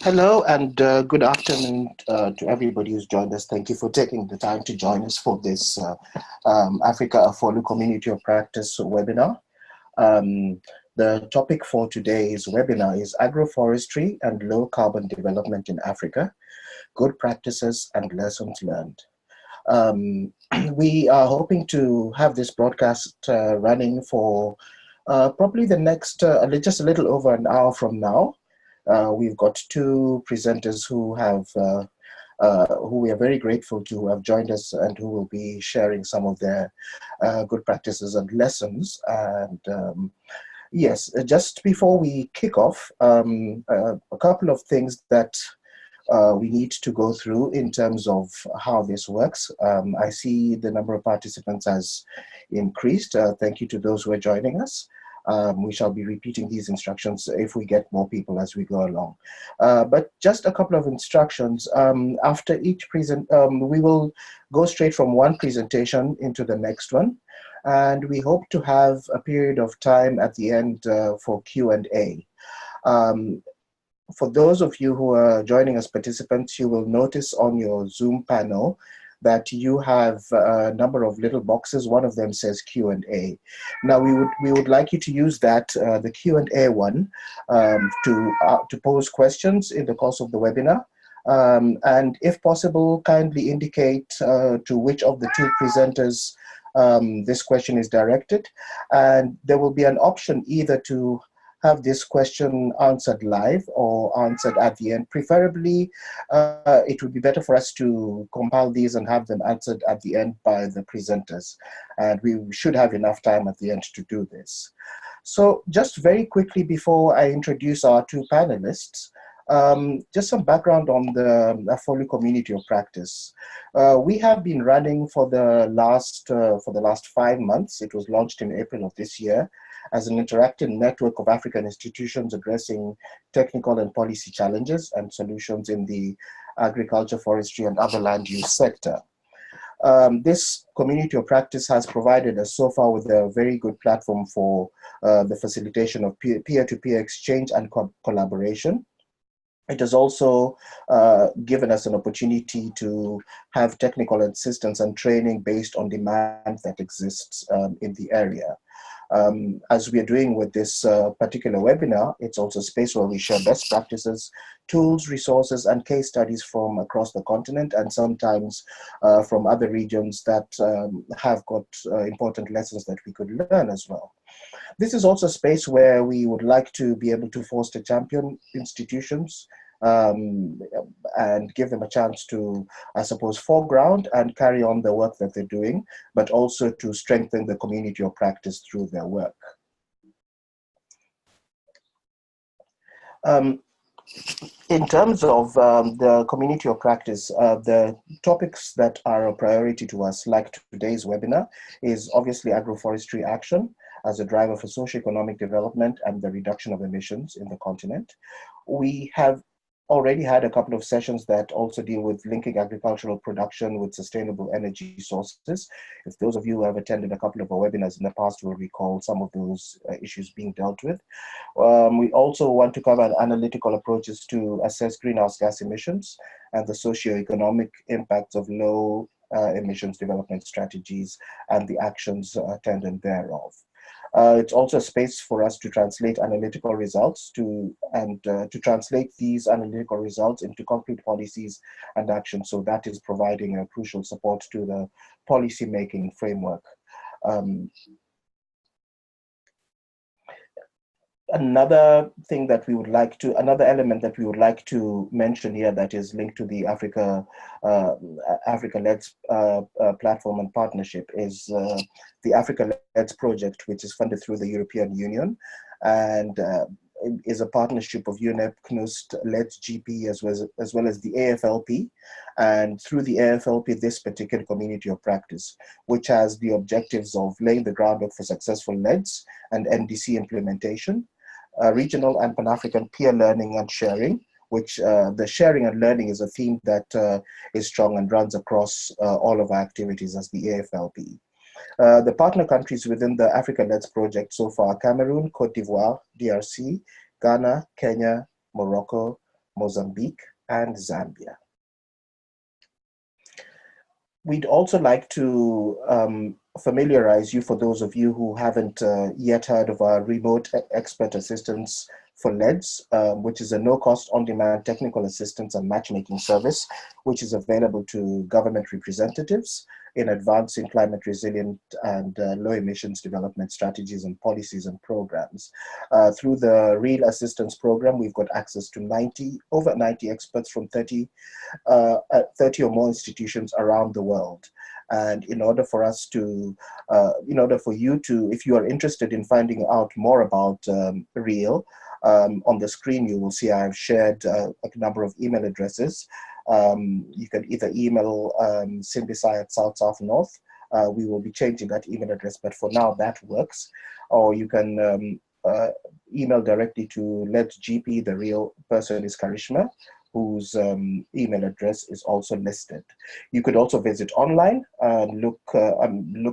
Hello and good afternoon to everybody who's joined us. Thank you for taking the time to join us for this Africa AFOLU Community of Practice webinar. The topic for today's webinar is Agroforestry and Low Carbon Development in Africa, Good Practices and Lessons Learned. We are hoping to have this broadcast running for probably the next, just a little over an hour from now. We've got two presenters who we are very grateful to, who have joined us and who will be sharing some of their good practices and lessons. And yes, just before we kick off, a couple of things that we need to go through in terms of how this works. I see the number of participants has increased. Thank you to those who are joining us. We shall be repeating these instructions if we get more people as we go along. But just a couple of instructions. After each we will go straight from one presentation into the next one. And we hope to have a period of time at the end for Q&A. For those of you who are joining as participants, you will notice on your Zoom panel that you have a number of little boxes. One of them says Q&A. Now we would like you to use that, the Q&A one, to pose questions in the course of the webinar. And if possible, kindly indicate to which of the two presenters this question is directed. And there will be an option either to have this question answered live or answered at the end. Preferably, it would be better for us to compile these and have them answered at the end by the presenters. And we should have enough time at the end to do this. So just very quickly before I introduce our two panelists, just some background on the AFOLU Community of Practice. We have been running for the last 5 months. It was launched in April of this year as an interactive network of African institutions addressing technical and policy challenges and solutions in the agriculture, forestry, and other land use sector. This community of practice has provided us so far with a very good platform for the facilitation of peer-to-peer exchange and collaboration. It has also given us an opportunity to have technical assistance and training based on demand that exists in the area. As we are doing with this particular webinar, it's also a space where we share best practices, tools, resources, and case studies from across the continent, and sometimes from other regions that have got important lessons that we could learn as well. This is also a space where we would like to be able to foster champion institutions and give them a chance to, I suppose, foreground and carry on the work that they're doing, but also to strengthen the community of practice through their work. In terms of the community of practice, the topics that are a priority to us, like today's webinar, is obviously agroforestry action as a driver for socioeconomic development and the reduction of emissions in the continent. We have already had a couple of sessions that also deal with linking agricultural production with sustainable energy sources. If those of you who have attended a couple of our webinars in the past will recall some of those issues being dealt with. We also want to cover analytical approaches to assess greenhouse gas emissions and the socioeconomic impacts of low emissions development strategies and the actions attendant thereof. It's also a space for us to translate analytical results to translate these analytical results into concrete policies and actions. So that is providing a crucial support to the policy making framework. Another element that we would like to mention here that is linked to the Africa-led platform and partnership is the Africa-led project, which is funded through the European Union and is a partnership of UNEP, KNUST, LEDS GP, as well as the AFLP. And through the AFLP, this particular community of practice, which has the objectives of laying the groundwork for successful LEDS and NDC implementation, regional and Pan-African peer learning and sharing, which the sharing and learning is a theme that is strong and runs across all of our activities as the AFLP. The partner countries within the Africa-led project so far: Cameroon, Cote d'Ivoire, DRC, Ghana, Kenya, Morocco, Mozambique, and Zambia. We'd also like to familiarize you, for those of you who haven't yet heard of our remote expert assistance for LEDs, which is a no-cost, on-demand technical assistance and matchmaking service, which is available to government representatives in advancing climate resilient and low emissions development strategies and policies and programs. Through the Real Assistance Program, we've got access to over 90 experts from 30 or more institutions around the world. And in order for us to, in order for you to, if you are interested in finding out more about Real, on the screen you will see I've shared a number of email addresses. You can either email Sindisai at SouthSouthNorth. We will be changing that email address, but for now that works. Or you can email directly to Let's GP. The real person is Karishma, whose email address is also listed. You could also visit online and look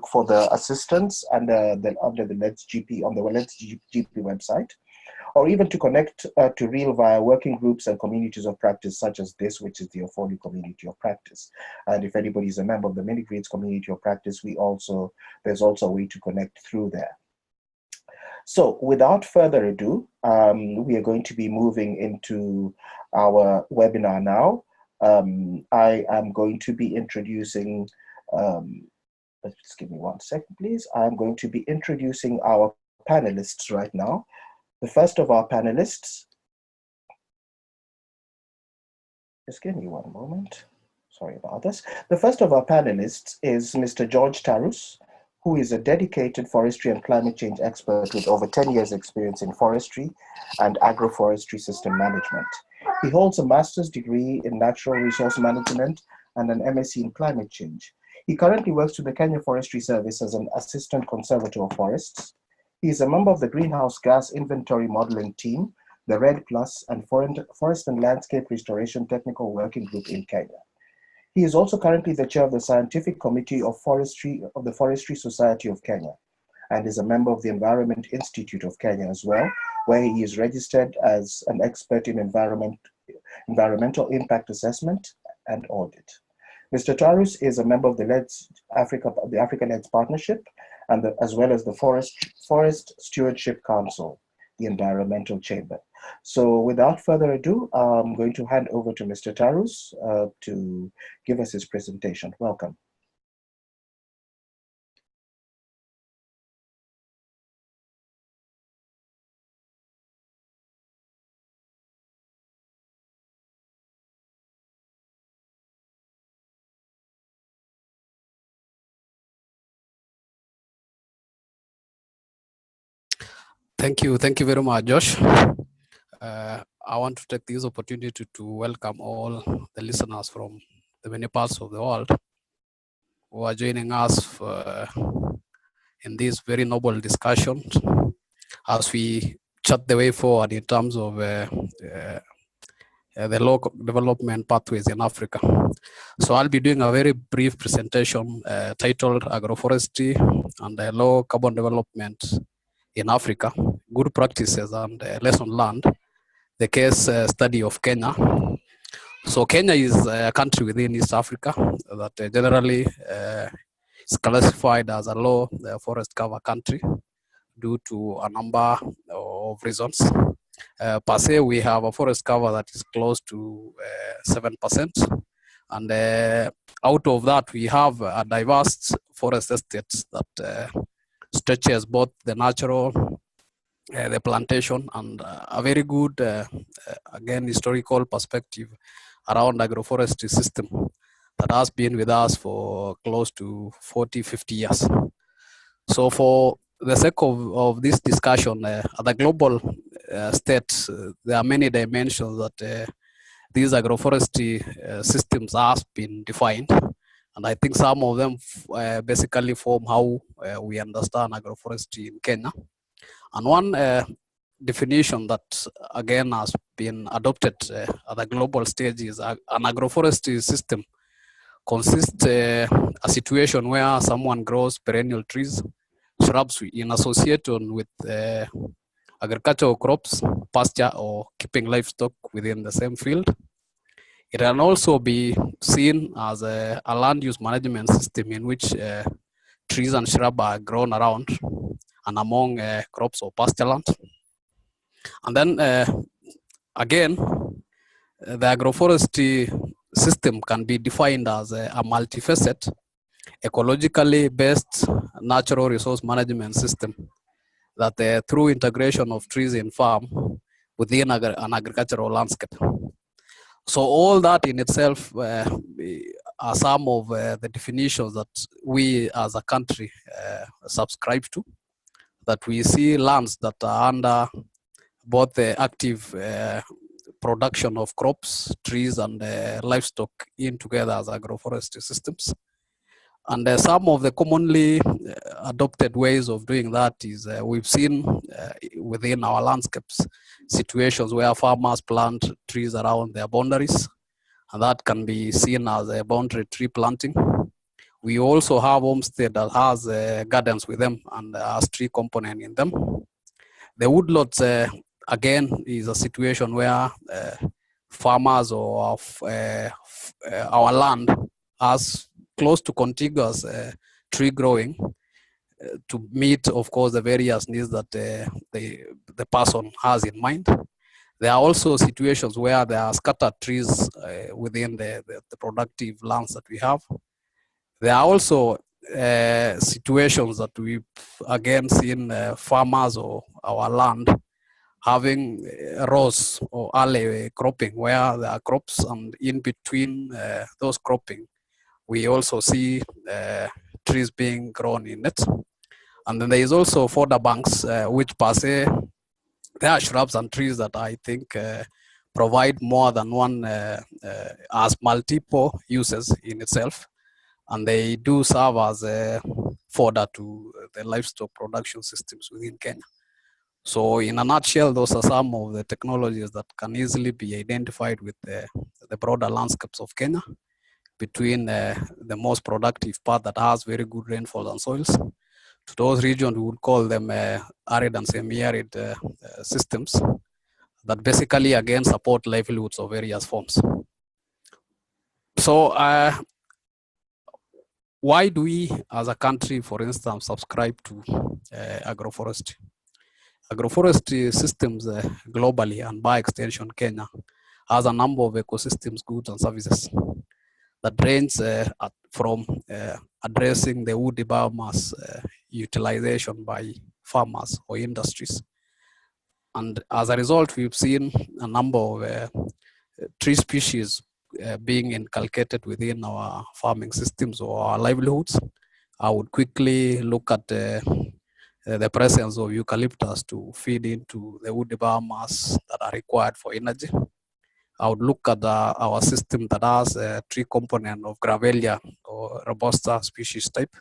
for the assistance and under the Let's GP on the Let's GP website, or even to connect to Real via working groups and communities of practice such as this, which is the AFOLU Community of Practice. And if anybody is a member of the Mini-Grids Community of Practice, there's also a way to connect through there. So without further ado, we are going to be moving into our webinar now. I am going to be introducing, just give me 1 second, please. I'm going to be introducing our panelists right now. The first of our panelists, just give me 1 moment. Sorry about this. The first of our panelists is Mr. George Tarus, who is a dedicated forestry and climate change expert with over 10 years experience in forestry and agroforestry system management. He holds a master's degree in natural resource management and an MSc in climate change. He currently works with the Kenya Forestry Service as an assistant conservator of forests. He is a member of the Greenhouse Gas Inventory Modeling Team, the RED Plus, and Forest and Landscape Restoration Technical Working Group in Kenya. He is also currently the chair of the Scientific Committee of Forestry of the Forestry Society of Kenya, and is a member of the Environment Institute of Kenya as well, where he is registered as an expert in environmental impact assessment and audit. Mr. Tarus is a member of the Africa LEDs Partnership, and as well as the Forest Stewardship Council, the Environmental Chamber. So without further ado, I'm going to hand over to Mr. Tarus to give us his presentation. Welcome. Thank you very much, Josh. I want to take this opportunity to welcome all the listeners from the many parts of the world who are joining us in this very noble discussion as we chart the way forward in terms of the local development pathways in Africa. So I'll be doing a very brief presentation titled Agroforestry and Low Carbon Development in Africa, Good Practices and Lesson Learned, the case study of Kenya. So Kenya is a country within East Africa that generally is classified as a low forest cover country due to a number of reasons. Per se, we have a forest cover that is close to 7%. And out of that, we have a diverse forest estates that stretches both the natural, the plantation, and a very good, again, historical perspective around agroforestry system that has been with us for close to 40, 50 years. So for the sake of this discussion, at the global state, there are many dimensions that these agroforestry systems have been defined. And I think some of them basically form how we understand agroforestry in Kenya. And one definition that again has been adopted at the global stage is an agroforestry system consists a situation where someone grows perennial trees, shrubs in association with agricultural crops, pasture, or keeping livestock within the same field. It can also be seen as a land use management system in which trees and shrubs are grown around and among crops or pasture land. And then again, the agroforestry system can be defined as a multifaceted, ecologically based natural resource management system that through integration of trees in farm within an agricultural landscape. So all that in itself are some of the definitions that we as a country subscribe to, that we see lands that are under both the active production of crops, trees, and livestock in together as agroforestry systems. And some of the commonly adopted ways of doing that is we've seen within our landscapes situations where farmers plant trees around their boundaries, and that can be seen as a boundary tree planting. We also have homestead that has gardens with them and has tree component in them. The woodlots, again, is a situation where farmers or our land has close to contiguous tree growing to meet, of course, the various needs that the person has in mind. There are also situations where there are scattered trees within the productive lands that we have. There are also situations that we've again seen farmers or our land having rows or alley cropping where there are crops, and in between those cropping, we also see trees being grown in it. And then there is also fodder banks, which per se, there are shrubs and trees that I think provide more than one, as multiple uses in itself. And they do serve as a fodder to the livestock production systems within Kenya. So in a nutshell, those are some of the technologies that can easily be identified with the broader landscapes of Kenya, between the most productive part that has very good rainfall and soils. To those regions, we would call them arid and semi-arid systems that basically, again, support livelihoods of various forms. So why do we, as a country, for instance, subscribe to agroforestry? Agroforestry systems globally, and by extension Kenya, has a number of ecosystems, goods, and services that range from addressing the woody biomass utilization by farmers or industries. And as a result, we've seen a number of tree species being inculcated within our farming systems or our livelihoods. I would quickly look at the presence of eucalyptus to feed into the woody biomass that are required for energy. I would look at our system that has a tree component of Gravelia or Robusta species type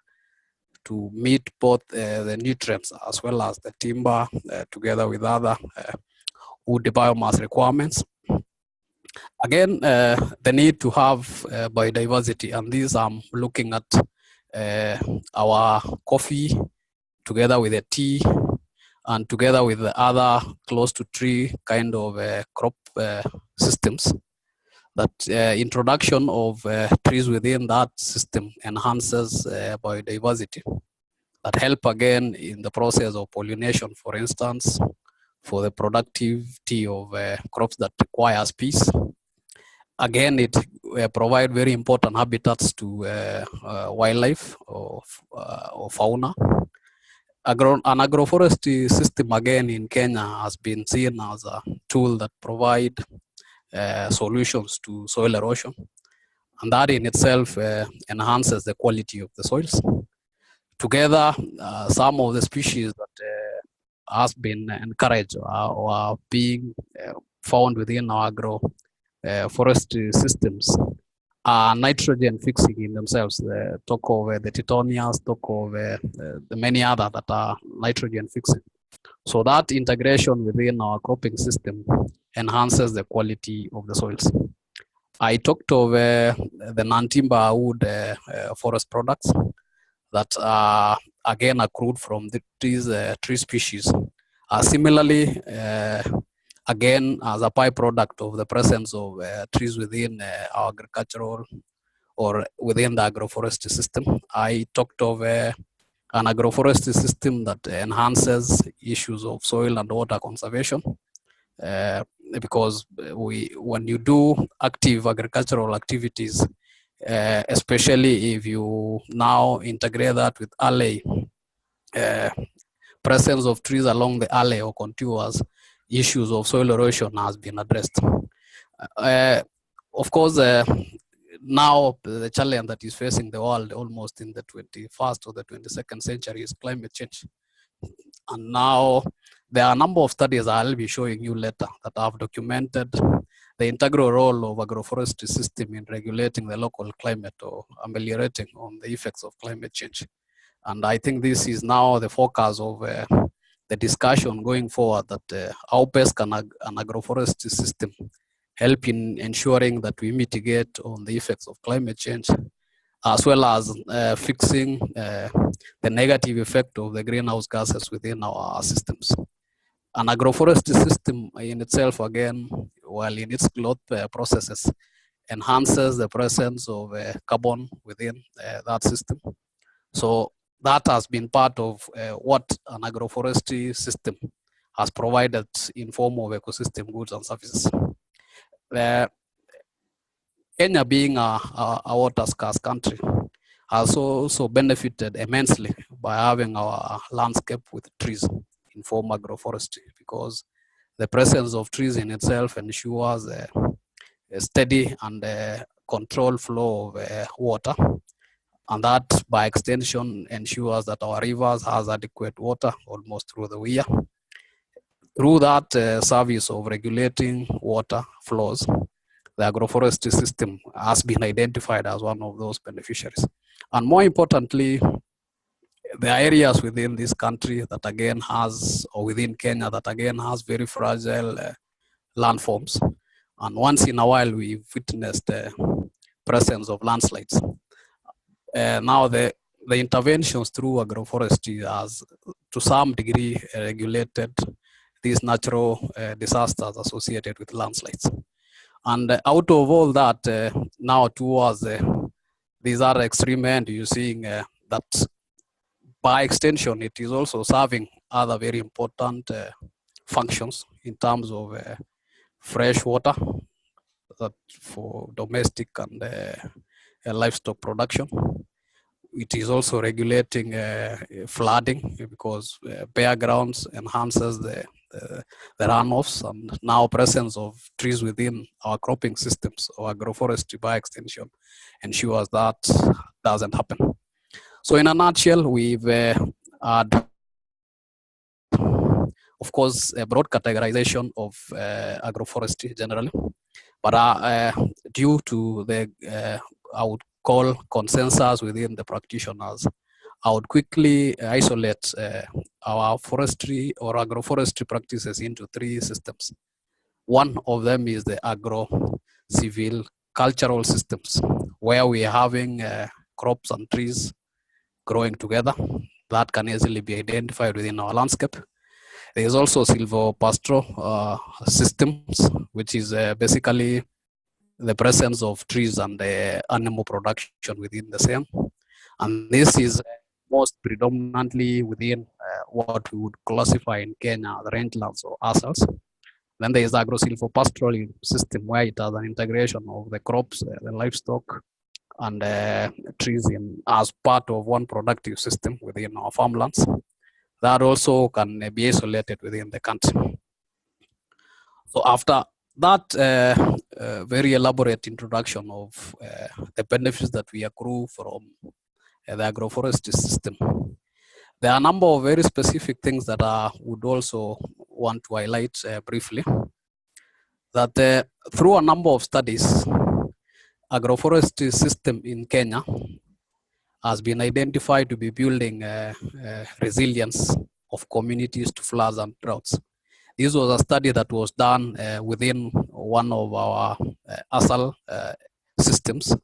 to meet both the nutrients as well as the timber together with other woody biomass requirements. Again, the need to have biodiversity, and these I'm looking at our coffee together with the tea and together with the other close to tree kind of crop systems. That introduction of trees within that system enhances biodiversity that help again in the process of pollination, for instance, for the productivity of crops that require space. Again, it provide very important habitats to wildlife or fauna. An agroforestry system again in Kenya has been seen as a tool that provide solutions to soil erosion, and that in itself enhances the quality of the soils. Together, some of the species that has been encouraged or are being found within our agroforestry systems are nitrogen fixing in themselves. Talk of the Titonias, talk of the many other that are nitrogen fixing. So that integration within our cropping system enhances the quality of the soils. I talked of the non-timber wood forest products that are again accrued from these tree species Similarly, again, as a byproduct of the presence of trees within our agricultural or within the agroforestry system, I talked of an agroforestry system that enhances issues of soil and water conservation. Because when you do active agricultural activities, especially if you now integrate that with alley, presence of trees along the alley or contours, issues of soil erosion has been addressed. Of course, now the challenge that is facing the world almost in the 21st or the 22nd century is climate change. And now there are a number of studies I'll be showing you later that have documented the integral role of agroforestry system in regulating the local climate or ameliorating on the effects of climate change. And I think this is now the focus of the discussion going forward, that how best can an agroforestry system help in ensuring that we mitigate on the effects of climate change, as well as fixing the negative effect of the greenhouse gases within our systems. An agroforestry system in itself, again, while in its growth processes, enhances the presence of carbon within that system. So that has been part of what an agroforestry system has provided in form of ecosystem goods and services. Kenya, being a water scarce country, has also benefited immensely by having our landscape with trees in form of agroforestry, because the presence of trees in itself ensures a steady and controlled flow of water. And that, by extension, ensures that our rivers has adequate water almost through the year. Through that service of regulating water flows, the agroforestry system has been identified as one of those beneficiaries. And more importantly, there are areas within this country that again has, or within Kenya, that again has very fragile landforms. And once in a while, we've witnessed the presence of landslides. Now the interventions through agroforestry has, to some degree, regulated these natural disasters associated with landslides. And out of all that, now towards these are extreme end, you're seeing that by extension, it is also serving other very important functions in terms of fresh water that for domestic and livestock production. It is also regulating flooding, because bare grounds enhances the runoffs, and now presence of trees within our cropping systems or agroforestry by extension ensures that doesn't happen. So in a nutshell, we've had, of course, a broad categorization of agroforestry generally, but due to the, I would call, consensus within the practitioners, I would quickly isolate our forestry or agroforestry practices into three systems. One of them is the agro-civil cultural systems, where we are having crops and trees growing together that can easily be identified within our landscape. There is also silvopastoral systems, which is basically the presence of trees and the animal production within the same. And this is most predominantly within what we would classify in Kenya, the rangelands or ASALs. Then there is the agro-silvopastoral system, where it has an integration of the crops, the livestock, and trees as part of one productive system within our farmlands. That also can be isolated within the country. So after that very elaborate introduction of the benefits that we accrue from the agroforestry system, there are a number of very specific things that I would also want to highlight briefly. That through a number of studies, agroforestry system in Kenya has been identified to be building resilience of communities to floods and droughts. This was a study that was done within one of our ASAL systems,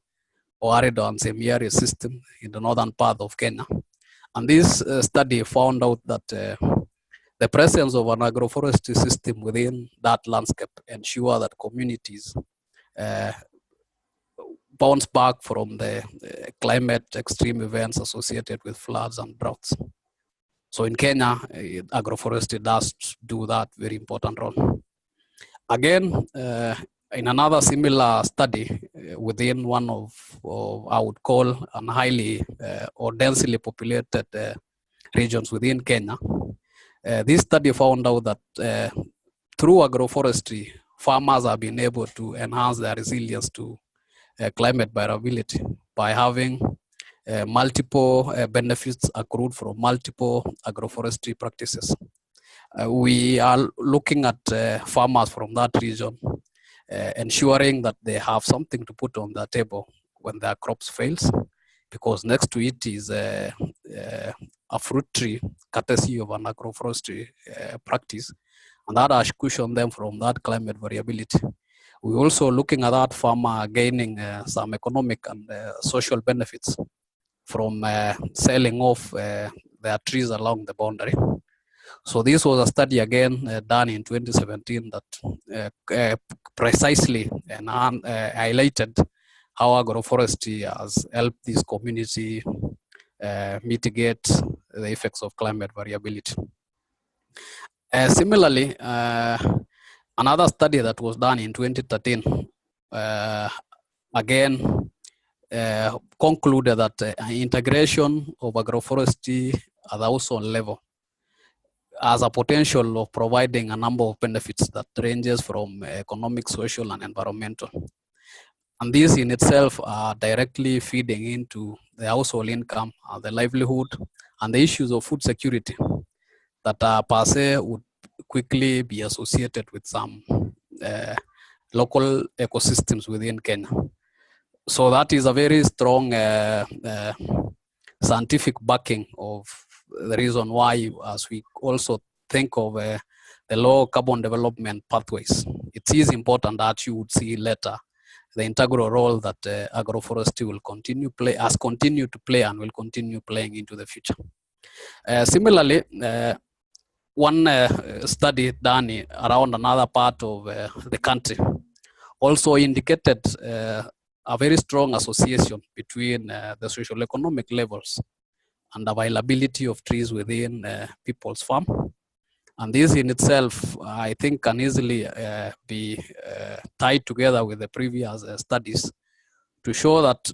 or arid and semi-arid system in the northern part of Kenya. And this study found out that the presence of an agroforestry system within that landscape ensure that communities bounce back from the climate extreme events associated with floods and droughts. So in Kenya, agroforestry does do that very important role. Again, in another similar study within one of I would call an highly or densely populated regions within Kenya, this study found out that through agroforestry, farmers have been able to enhance their resilience to climate variability by having multiple benefits accrued from multiple agroforestry practices. We are looking at farmers from that region, ensuring that they have something to put on the table when their crops fails, because next to it is a fruit tree, courtesy of an agroforestry practice, and that has cushioned them from that climate variability. We're also looking at that farmer gaining some economic and social benefits from selling off their trees along the boundary. So this was a study again done in 2017 that precisely and highlighted how agroforestry has helped this community mitigate the effects of climate variability. Similarly, another study that was done in 2013 again concluded that integration of agroforestry at the household level has a potential of providing a number of benefits that ranges from economic, social, and environmental. And these in itself are directly feeding into the household income, the livelihood, and the issues of food security that per se would quickly be associated with some local ecosystems within Kenya. So that is a very strong scientific backing of the reason why, as we also think of the low carbon development pathways, it is important that you would see later the integral role that agroforestry will has continued to play and will continue playing into the future. Similarly, one study done around another part of the country also indicated a very strong association between the socio-economic levels and availability of trees within people's farm. And this in itself, I think, can easily be tied together with the previous studies to show that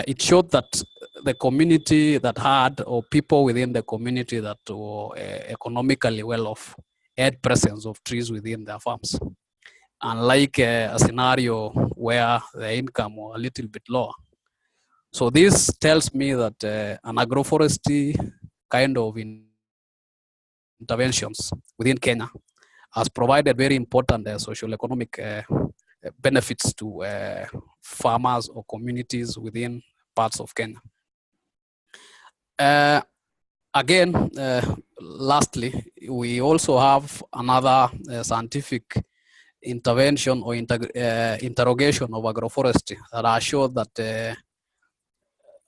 it showed that the community that had, or people within the community that were economically well off, had presence of trees within their farms. Unlike a scenario where the income was a little bit lower. So this tells me that an agroforestry kind of interventions within Kenya has provided very important social economic benefits to farmers or communities within parts of Kenya. Again, lastly, we also have another scientific intervention or interrogation of agroforestry that are sure that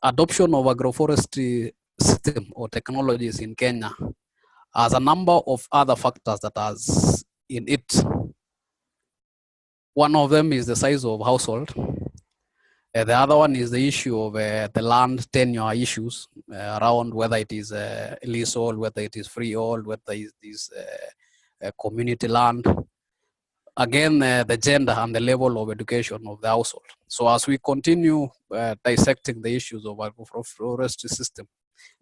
adoption of agroforestry system or technologies in Kenya has a number of other factors that has in it. One of them is the size of household. The other one is the issue of the land tenure issues around whether it is leasehold, whether it is freehold, whether it is community land. Again, the gender and the level of education of the household. So as we continue dissecting the issues of agroforestry system,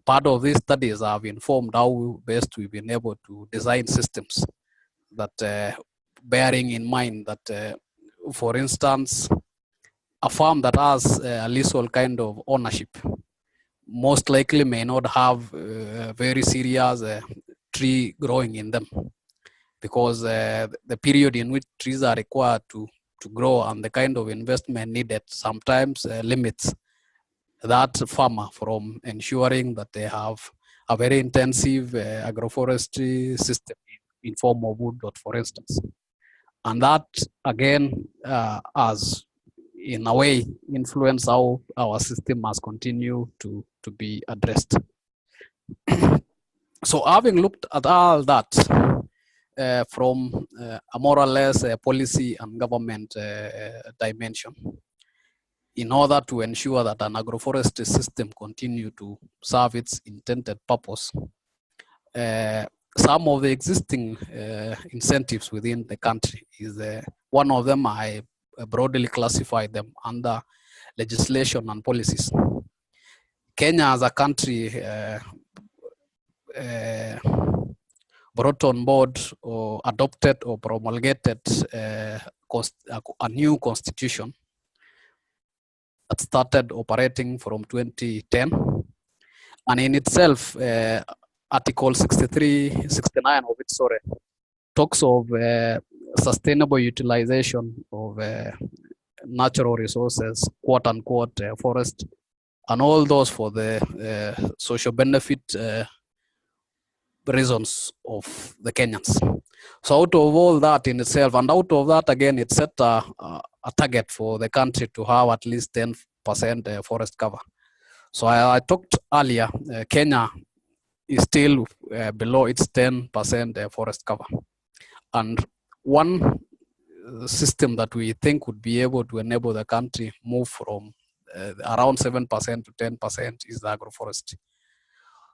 part of these studies have informed how best we've been able to design systems that bearing in mind that, for instance, a farm that has a leasehold kind of ownership most likely may not have very serious tree growing in them, because the period in which trees are required to grow and the kind of investment needed sometimes limits that farmer from ensuring that they have a very intensive agroforestry system in form of wood, for instance. And that again has in a way influence how our system has continued to be addressed. So having looked at all that from a more or less policy and government dimension, in order to ensure that an agroforestry system continue to serve its intended purpose, some of the existing incentives within the country is one of them. I broadly classify them under legislation and policies. Kenya as a country brought on board or adopted or promulgated a new constitution that started operating from 2010. And in itself, Article 63, 69 of it, talks of sustainable utilization of natural resources, quote unquote, forest, and all those for the social benefit reasons of the Kenyans. So out of all that in itself, and out of that again, it set a target for the country to have at least 10% forest cover. So I talked earlier, Kenya is still below its 10% forest cover. And one system that we think would be able to enable the country move from around 7% to 10% is the agroforestry.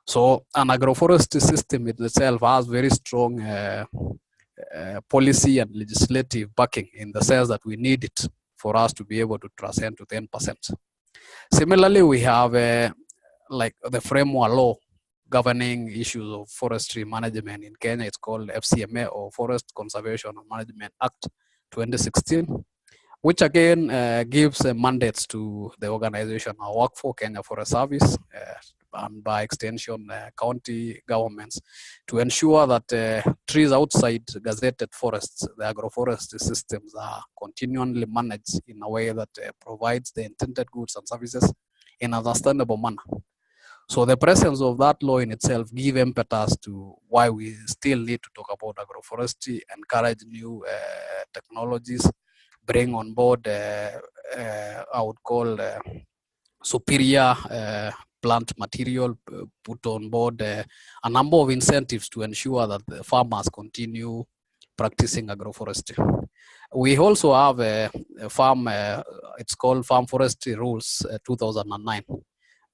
So an agroforestry system in itself has very strong policy and legislative backing, in the sense that we need it for us to be able to transcend to 10%. Similarly, we have like the framework law governing issues of forestry management in Kenya. It's called FCMA, or Forest Conservation and Management Act 2016, which again gives mandates to the organization I work for, Kenya Forest Service, and by extension county governments, to ensure that trees outside gazetted forests, the agroforestry systems, are continually managed in a way that provides the intended goods and services in a sustainable manner. So the presence of that law in itself gives impetus to why we still need to talk about agroforestry, encourage new technologies, bring on board, I would call superior plant material, put on board a number of incentives to ensure that the farmers continue practicing agroforestry. We also have a farm, it's called Farm Forestry Rules 2009,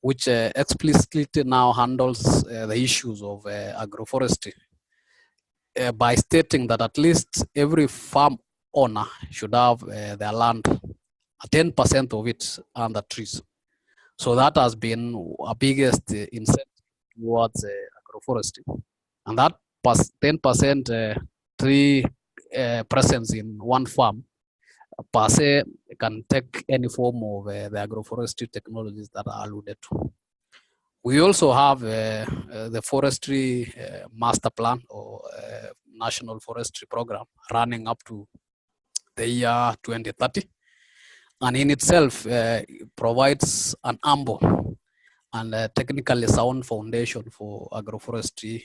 which explicitly now handles the issues of agroforestry by stating that at least every farm owner should have their land, 10% of it under trees. So that has been our biggest incentive towards agroforestry. And that 10% tree presence in one farm per se can take any form of the agroforestry technologies that are alluded to. We also have the forestry master plan, or national forestry program, running up to the year 2030. And in itself provides an ample and technically sound foundation for agroforestry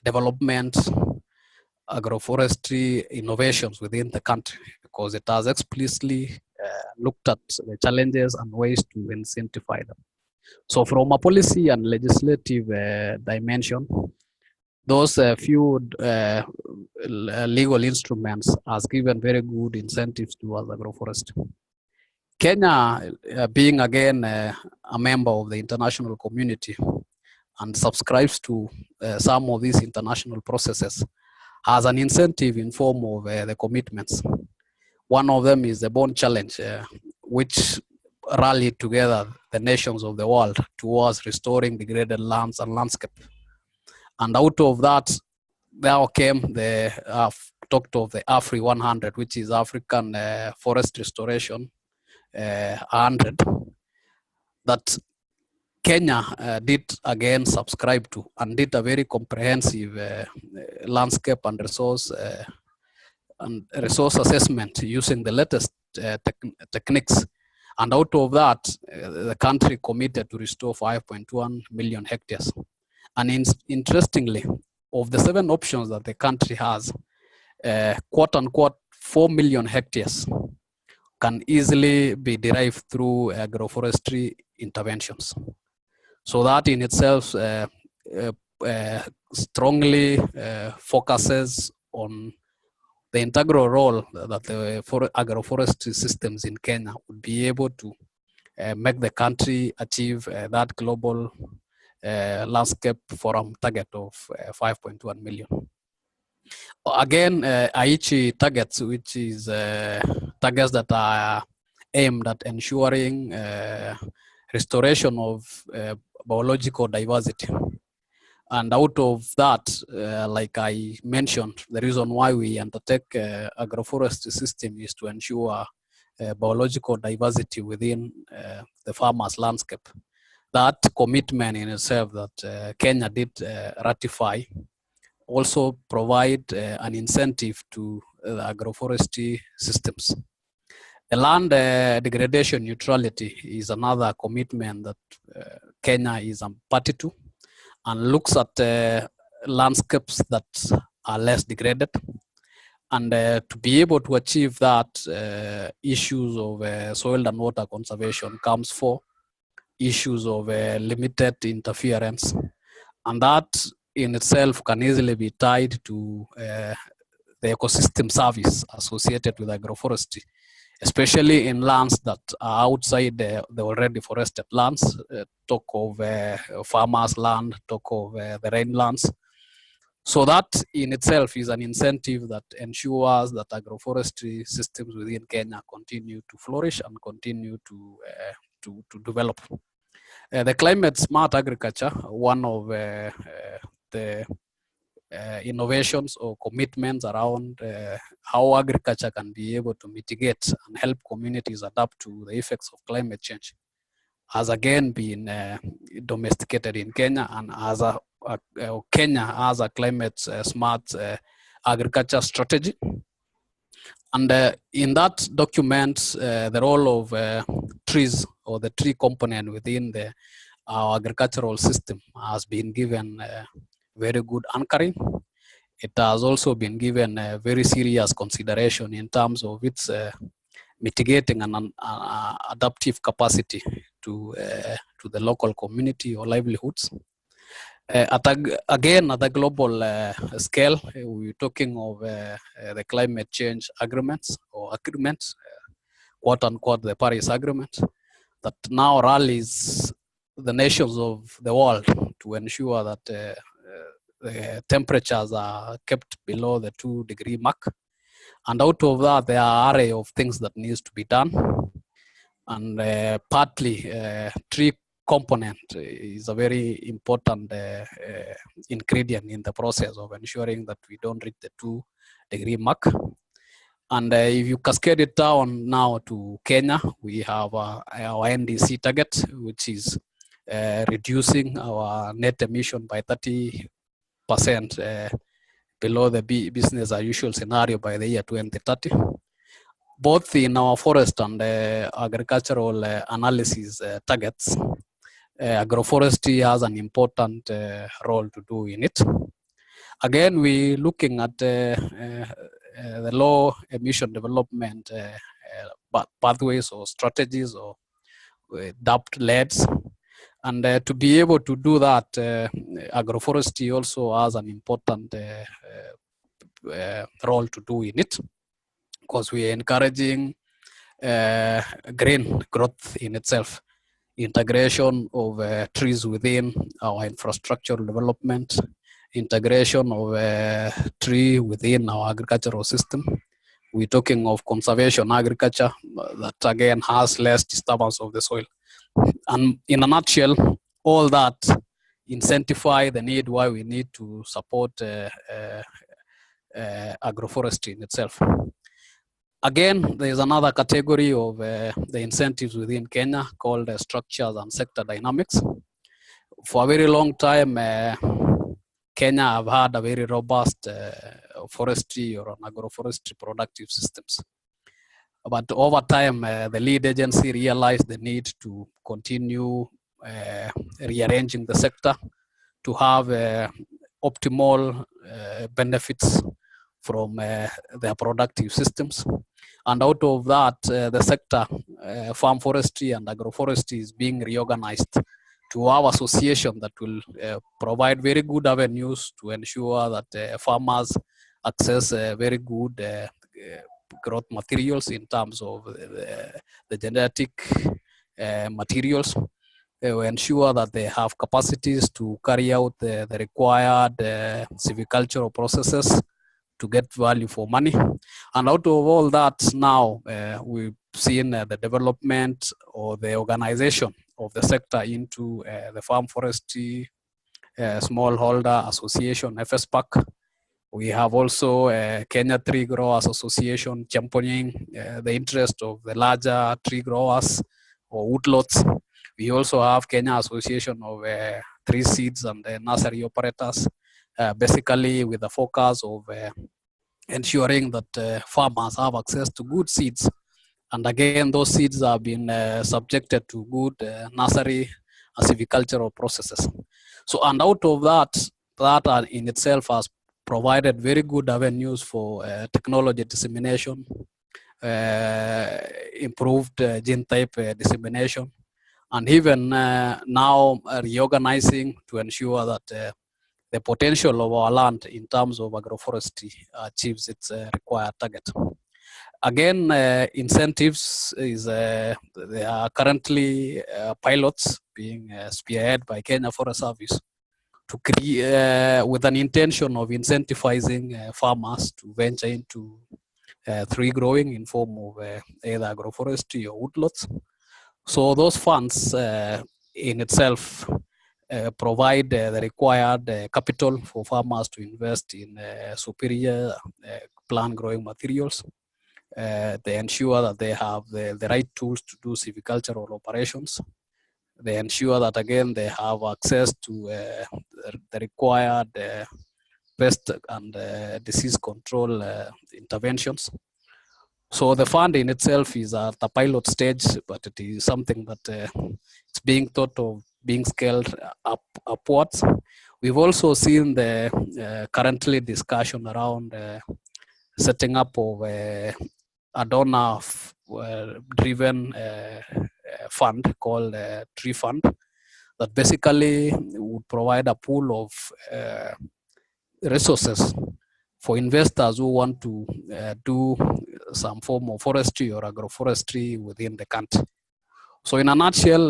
development, agroforestry innovations within the country, because it has explicitly looked at the challenges and ways to incentivize them. So from a policy and legislative dimension, those few legal instruments has given very good incentives towards agroforestry. Kenya, being again a member of the international community and subscribes to some of these international processes, has an incentive in form of the commitments. One of them is the Bond Challenge, which rallied together the nations of the world towards restoring degraded lands and landscape. And out of that, there came the talked of the AFRI 100, which is African Forest Restoration 100, that Kenya did again subscribe to, and did a very comprehensive landscape and resource assessment using the latest techniques. And out of that, the country committed to restore 5.1 million hectares. And interestingly, of the 7 options that the country has, quote unquote, 4 million hectares can easily be derived through agroforestry interventions. So that in itself strongly focuses on the integral role that the agroforestry systems in Kenya would be able to make the country achieve that global landscape forum target of 5.1 million. Again, Aichi targets, which is targets that are aimed at ensuring restoration of biological diversity. And out of that, like I mentioned, the reason why we undertake agroforestry system is to ensure biological diversity within the farmer's landscape. That commitment in itself that Kenya did ratify also provide an incentive to the agroforestry systems. The land degradation neutrality is another commitment that Kenya is a party to, and looks at landscapes that are less degraded. And to be able to achieve that, issues of soil and water conservation comes for issues of limited interference. And that in itself can easily be tied to the ecosystem service associated with agroforestry, especially in lands that are outside the already forested lands. Talk of farmers' land, talk of the rainlands. So that in itself is an incentive that ensures that agroforestry systems within Kenya continue to flourish and continue to develop. The climate smart agriculture, one of the innovations or commitments around how agriculture can be able to mitigate and help communities adapt to the effects of climate change, has again been domesticated in Kenya, and as Kenya has a climate smart agriculture strategy. And in that document, the role of trees or the tree component within our agricultural system has been given very good anchoring. It has also been given a very serious consideration in terms of its mitigating and adaptive capacity to the local community or livelihoods. Again, at the global scale, we're talking of the climate change agreements or agreements, quote unquote, the Paris Agreement, that now rallies the nations of the world to ensure that the temperatures are kept below the 2-degree mark. And out of that, there are an array of things that needs to be done. And partly, tree component is a very important ingredient in the process of ensuring that we don't reach the 2-degree mark. And if you cascade it down now to Kenya, we have our NDC target, which is reducing our net emission by 30% below the business as usual scenario by the year 2030. Both in our forest and agricultural analysis targets, agroforestry has an important role to do in it. Again, we're looking at the low emission development pathways or strategies or DAPT-LEDs. And to be able to do that, agroforestry also has an important role to do in it, because we are encouraging green growth in itself, integration of trees within our infrastructural development, integration of tree within our agricultural system. We're talking of conservation agriculture that again has less disturbance of the soil. And in a nutshell, all that incentivize the need why we need to support agroforestry in itself. Again, there is another category of the incentives within Kenya called structures and sector dynamics. For a very long time, Kenya have had a very robust forestry or agroforestry productive systems. But over time, the lead agency realized the need to continue rearranging the sector to have optimal benefits from their productive systems. And out of that, the sector, farm forestry and agroforestry is being reorganized to have association that will provide very good avenues to ensure that farmers access very good growth materials in terms of the genetic materials. They will ensure that they have capacities to carry out the required silvicultural processes to get value for money. And out of all that, now we've seen the development or the organization of the sector into the Farm Forestry Smallholder Association, FSPAC. We have also Kenya Tree Growers Association championing the interest of the larger tree growers or woodlots. We also have Kenya Association of Tree Seeds and Nursery Operators, basically with the focus of ensuring that farmers have access to good seeds. And again, those seeds have been subjected to good nursery and silvicultural processes. So, and out of that in itself has provided very good avenues for technology dissemination, improved gene type dissemination, and even now reorganizing to ensure that the potential of our land in terms of agroforestry achieves its required target. Again, incentives is there are currently pilots being spearheaded by Kenya Forest Service to create with an intention of incentivizing farmers to venture into tree growing in form of either agroforestry or woodlots. So those funds in itself provide the required capital for farmers to invest in superior plant growing materials. They ensure that they have the right tools to do silvicultural operations. They ensure that, again, they have access to the required pest and disease control interventions. So the fund in itself is at the pilot stage, but it is something that it's being thought of being scaled upwards. We've also seen the currently discussion around setting up of a donor-driven fund called Tree Fund that basically would provide a pool of resources for investors who want to do some form of forestry or agroforestry within the country. So in a nutshell,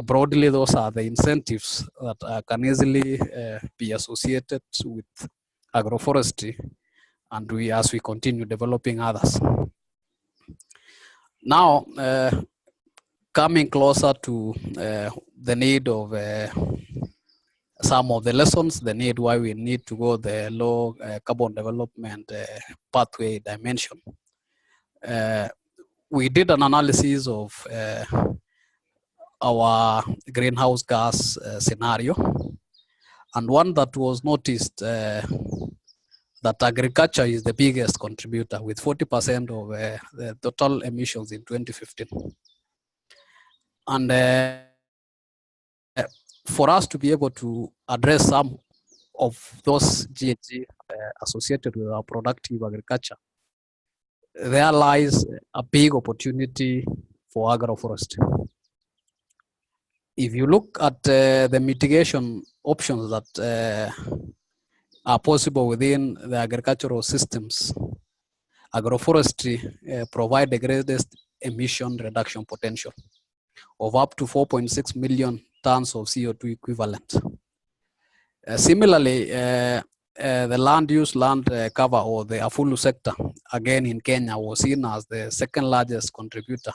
broadly, those are the incentives that can easily be associated with agroforestry, and as we continue developing others. Now, coming closer to the need of some of the lessons, the need why we need to go the low carbon development pathway dimension. We did an analysis of our greenhouse gas scenario, and one that was noticed that agriculture is the biggest contributor with 40% of the total emissions in 2015. And for us to be able to address some of those GHG associated with our productive agriculture, there lies a big opportunity for agroforestry. If you look at the mitigation options that are possible within the agricultural systems, agroforestry provide the greatest emission reduction potential of up to 4.6 million tons of CO2 equivalent. Similarly, the land use land cover, or the AFOLU sector, again in Kenya, was seen as the second largest contributor,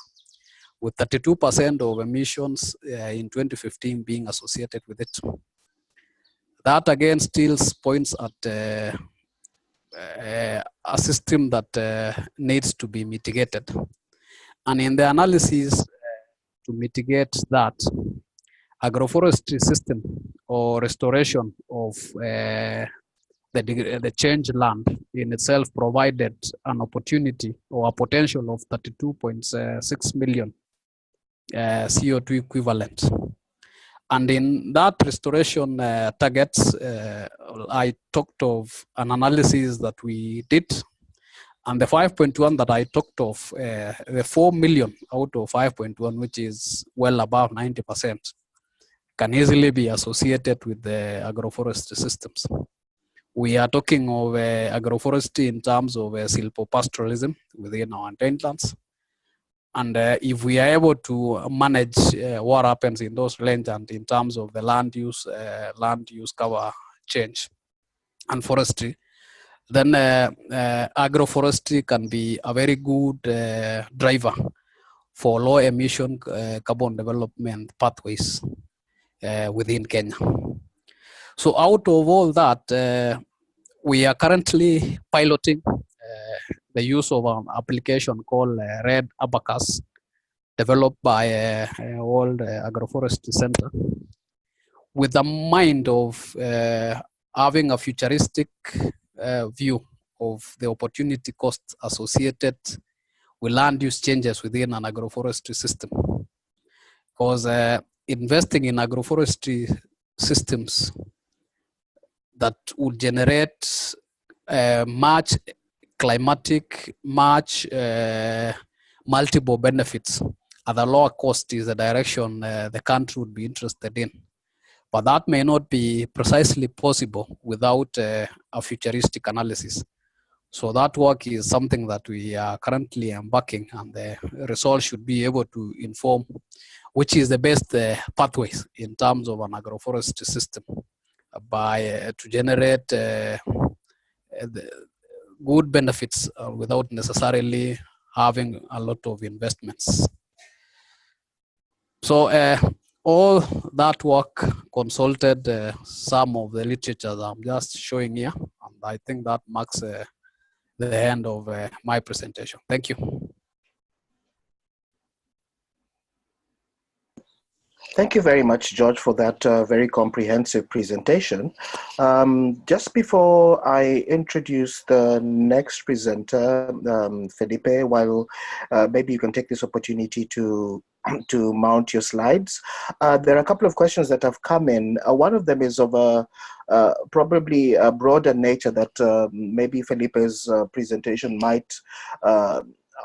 with 32% of emissions in 2015 being associated with it. That again still points at a system that needs to be mitigated. And in the analysis to mitigate that, agroforestry system or restoration of the changed land in itself provided an opportunity or a potential of 32.6 million CO2 equivalent. And in that restoration targets, I talked of an analysis that we did, and the 5.1 that I talked of, the 4 million out of 5.1, which is well above 90%, can easily be associated with the agroforestry systems. We are talking of agroforestry in terms of silvopastoralism within our lands. And if we are able to manage what happens in those lands and in terms of the land use cover change and forestry, then agroforestry can be a very good driver for low emission carbon development pathways within Kenya. So out of all that, we are currently piloting the use of an application called Red Abacus, developed by World Agroforestry Center, with the mind of having a futuristic view of the opportunity costs associated with land use changes within an agroforestry system. Because investing in agroforestry systems that would generate much climatic, much multiple benefits at a lower cost is the direction the country would be interested in. But that may not be precisely possible without a futuristic analysis. So that work is something that we are currently embarking, and the results should be able to inform which is the best pathways in terms of an agroforestry system by to generate the good benefits without necessarily having a lot of investments. So all that work consulted some of the literature that I'm just showing here, and I think that marks the end of my presentation. Thank you. Thank you very much, George, for that very comprehensive presentation. Just before I introduce the next presenter, Felipe, while maybe you can take this opportunity to mount your slides. There are a couple of questions that have come in. One of them is of a probably a broader nature that maybe Felipe's presentation might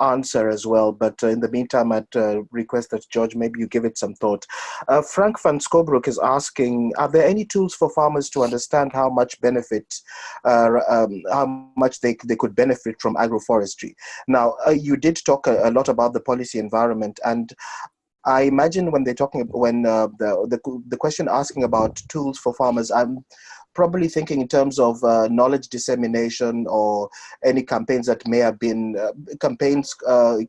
answer as well, but in the meantime I'd request that George, maybe you give it some thought. Frank van Scobroek is asking, are there any tools for farmers to understand how much benefit, how much they could benefit from agroforestry? Now, you did talk a lot about the policy environment, and I imagine when they're talking, when the question asking about tools for farmers, I'm probably thinking in terms of knowledge dissemination or any campaigns that may have been campaigns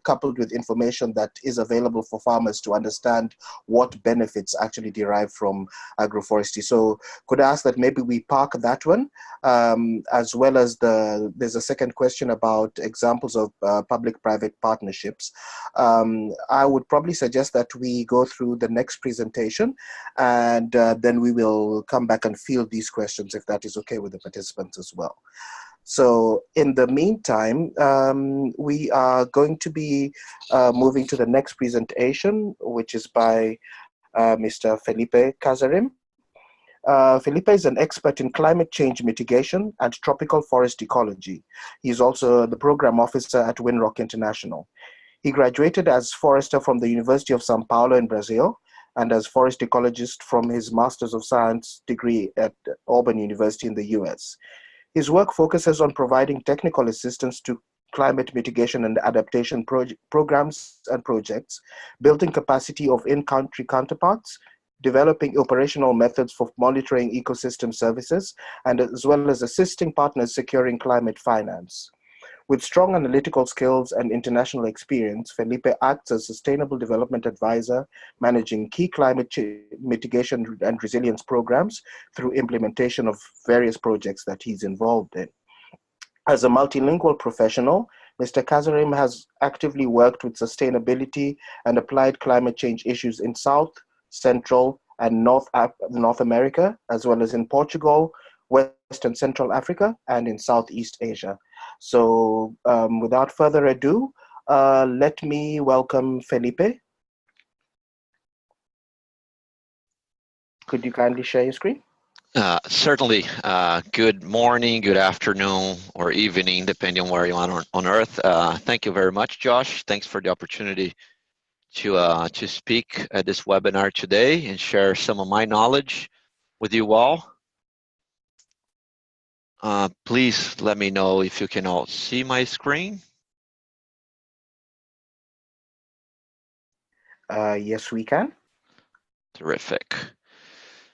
coupled with information that is available for farmers to understand what benefits actually derive from agroforestry. So could I ask that maybe we park that one, as well as there's a second question about examples of public-private partnerships. I would probably suggest that we go through the next presentation, and then we will come back and field these questions, if that is okay with the participants as well. So in the meantime, we are going to be moving to the next presentation, which is by Mr. Felipe Casarim. Felipe is an expert in climate change mitigation and tropical forest ecology. He's also the program officer at Winrock International. He graduated as forester from the University of Sao Paulo in Brazil, and as forest ecologist from his Masters of Science degree at Auburn University in the US. His work focuses on providing technical assistance to climate mitigation and adaptation programs and projects, building capacity of in-country counterparts, developing operational methods for monitoring ecosystem services, and as well as assisting partners securing climate finance. With strong analytical skills and international experience, Felipe acts as Sustainable Development Advisor, managing key climate mitigation and resilience programs through implementation of various projects that he's involved in. As a multilingual professional, Mr. Casarim has actively worked with sustainability and applied climate change issues in South, Central, and North America, as well as in Portugal, West and Central Africa, and in Southeast Asia. So without further ado, let me welcome Felipe. Could you kindly share your screen? Certainly. Good morning, good afternoon, or evening, depending on where you are on Earth. Thank you very much, Josh. Thanks for the opportunity to speak at this webinar today and share some of my knowledge with you all. Please let me know if you can all see my screen. Yes, we can. Terrific.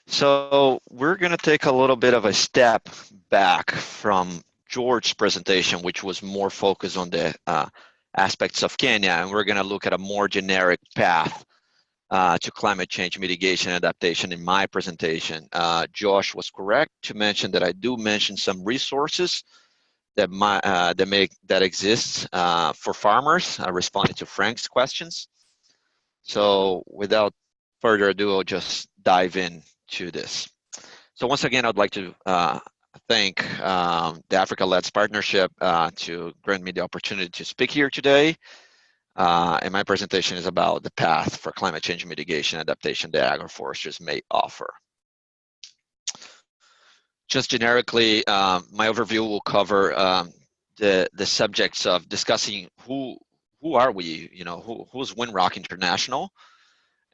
So we're going to take a little bit of a step back from George's presentation, which was more focused on the aspects of Kenya, and we're going to look at a more generic path to climate change mitigation and adaptation in my presentation. Josh was correct to mention that I do mention some resources that exist for farmers, responding to Frank's questions. So without further ado, I'll just dive into this. So once again, I'd like to thank the Africa-Led Partnership to grant me the opportunity to speak here today. And my presentation is about the path for climate change mitigation and adaptation that agroforesters may offer. Just generically, my overview will cover the subjects of discussing who are we, who's Winrock International,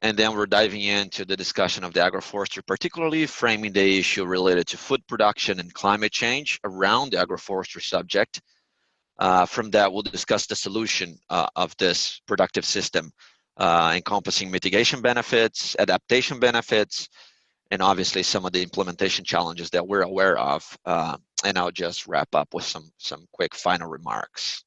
and then we're diving into the discussion of the agroforestry, particularly framing the issue related to food production and climate change around the agroforestry subject. From that, we'll discuss the solution of this productive system, encompassing mitigation benefits, adaptation benefits, and obviously some of the implementation challenges that we're aware of. And I'll just wrap up with some quick final remarks.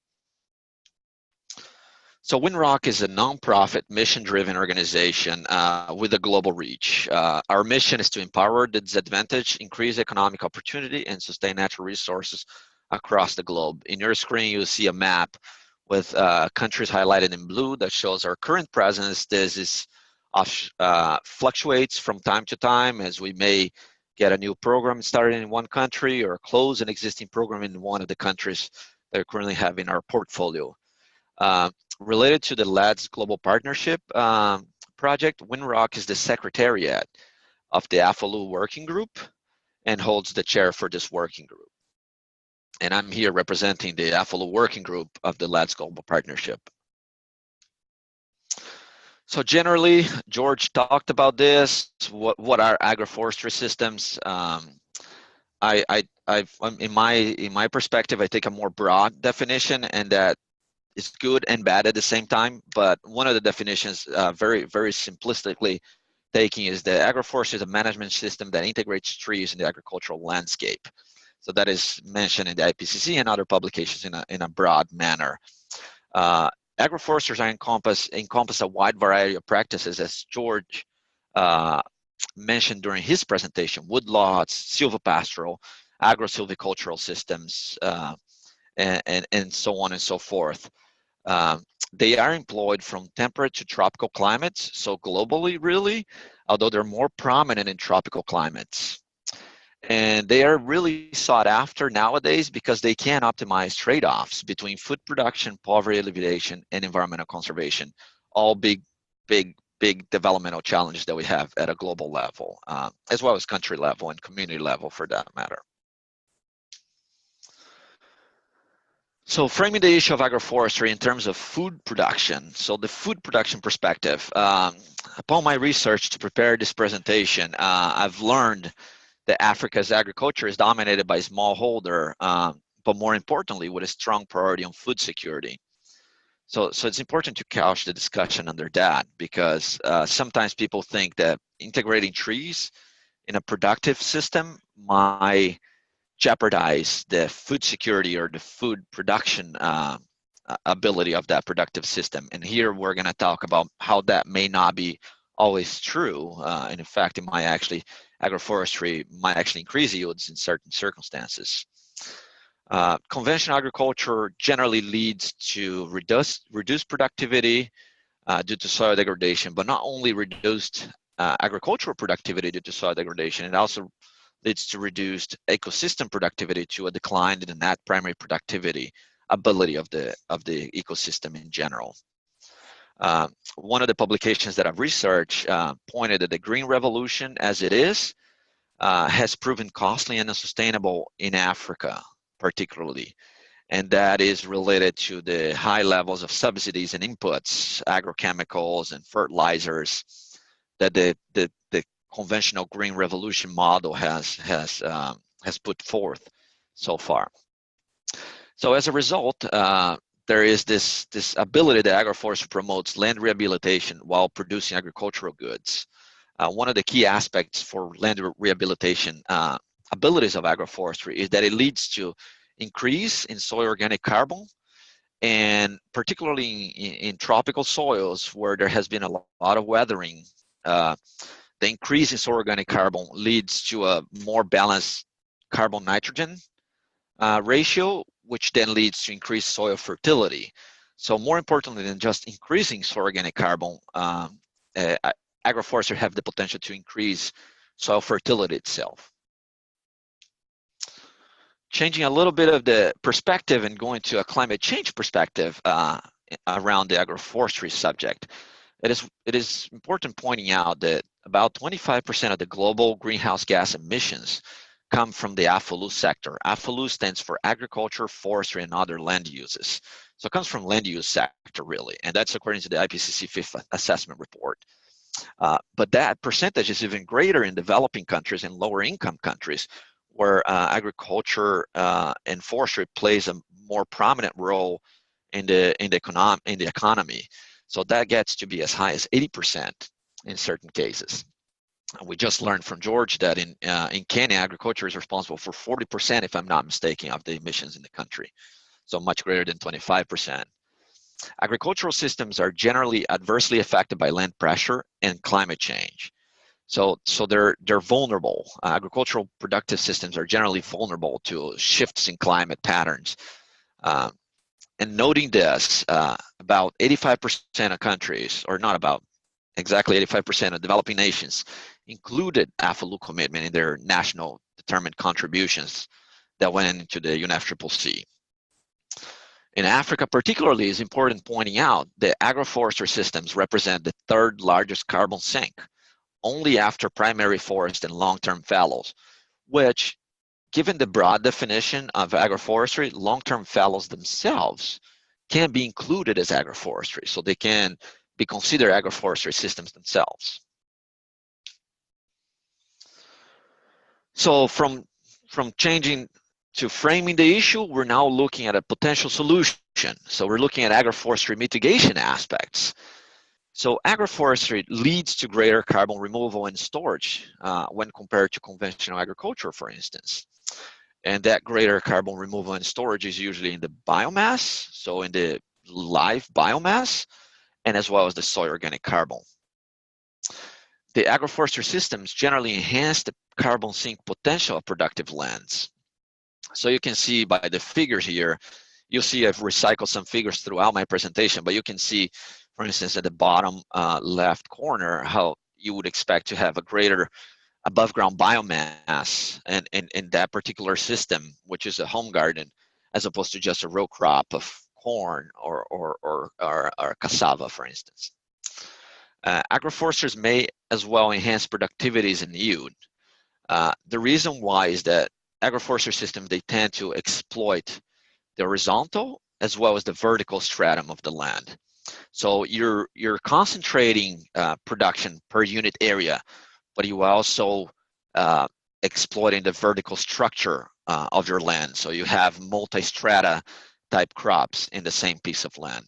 So Winrock is a nonprofit, mission-driven organization with a global reach. Our mission is to empower the disadvantaged, increase economic opportunity, and sustain natural resources across the globe. In your screen, you'll see a map with countries highlighted in blue that shows our current presence. This is fluctuates from time to time as we may get a new program started in one country or close an existing program in one of the countries that we currently have in our portfolio. Related to the LADS Global Partnership project, Winrock is the secretariat of the AFOLU Working Group and holds the chair for this working group. And I'm here representing the AFOLU Working Group of the LADS Global Partnership. So generally, George talked about this. What are agroforestry systems? In my perspective, I take a more broad definition, and that is good and bad at the same time. But one of the definitions, very simplistically taking, is the agroforestry is a management system that integrates trees in the agricultural landscape. So that is mentioned in the IPCC and other publications in a broad manner. Agroforesters encompass a wide variety of practices, as George mentioned during his presentation: woodlots, silvopastoral, agro-silvicultural systems, and so on and so forth. They are employed from temperate to tropical climates, so globally, really, although they're more prominent in tropical climates. And they are really sought after nowadays because they can optimize trade-offs between food production, poverty alleviation, and environmental conservation, all big developmental challenges that we have at a global level, as well as country level and community level for that matter. So framing the issue of agroforestry in terms of food production. So the food production perspective, upon my research to prepare this presentation, I've learned that Africa's agriculture is dominated by smallholder, but more importantly, with a strong priority on food security. So it's important to couch the discussion under that, because sometimes people think that integrating trees in a productive system might jeopardize the food security or the food production ability of that productive system. And here we're going to talk about how that may not be always true. And in fact, agroforestry might actually increase yields in certain circumstances. Conventional agriculture generally leads to reduced productivity due to soil degradation, but not only reduced agricultural productivity due to soil degradation, it also leads to reduced ecosystem productivity, to a decline in the net primary productivity ability of the ecosystem in general. One of the publications that I've researched pointed that the green revolution as it is has proven costly and unsustainable in Africa particularly. and that is related to the high levels of subsidies and inputs, agrochemicals and fertilizers, that the conventional green revolution model has put forth so far. So as a result, there is this ability that agroforestry promotes land rehabilitation while producing agricultural goods. One of the key aspects for land rehabilitation abilities of agroforestry is that it leads to increase in soil organic carbon, and particularly in tropical soils where there has been a lot of weathering, the increase in soil organic carbon leads to a more balanced carbon nitrogen ratio, which then leads to increased soil fertility. So more importantly than just increasing soil organic carbon, agroforestry have the potential to increase soil fertility itself. Changing a little bit of the perspective and going to a climate change perspective around the agroforestry subject, it is important pointing out that about 25% of the global greenhouse gas emissions come from the AFOLU sector. AFOLU stands for agriculture, forestry, and other land uses. So it comes from land use sector, really, and that's according to the IPCC Fifth Assessment Report. But that percentage is even greater in developing countries and lower income countries, where agriculture and forestry plays a more prominent role in the economy. So that gets to be as high as 80% in certain cases. We just learned from George that in Kenya, agriculture is responsible for 40%, if I'm not mistaken, of the emissions in the country. So much greater than 25%. Agricultural systems are generally adversely affected by land pressure and climate change. So they're vulnerable. Agricultural productive systems are generally vulnerable to shifts in climate patterns. And noting this, about 85% of countries, or not about, exactly 85% of developing nations included AFOLU commitment in their national determined contributions that went into the UNFCCC. In Africa particularly, it's important pointing out that agroforestry systems represent the third largest carbon sink, only after primary forest and long-term fallows, which, given the broad definition of agroforestry, long-term fallows themselves can be included as agroforestry, so they can be considered agroforestry systems themselves. So from changing to framing the issue, we're now looking at a potential solution. So we're looking at agroforestry mitigation aspects. So agroforestry leads to greater carbon removal and storage when compared to conventional agriculture, for instance. And that greater carbon removal and storage is usually in the biomass, so in the live biomass, and as well as the soil organic carbon. The agroforestry systems generally enhance the carbon sink potential of productive lands. So you can see by the figures here, you'll see I've recycled some figures throughout my presentation, but you can see, for instance, at the bottom left corner, how you would expect to have a greater above ground biomass in that particular system, which is a home garden, as opposed to just a row crop of corn or cassava, for instance. Agroforesters may as well enhance productivities and yield. The reason why is that agroforestry systems, they tend to exploit the horizontal as well as the vertical stratum of the land. So you're concentrating production per unit area, but you are also exploiting the vertical structure of your land. So you have multi-strata type crops in the same piece of land.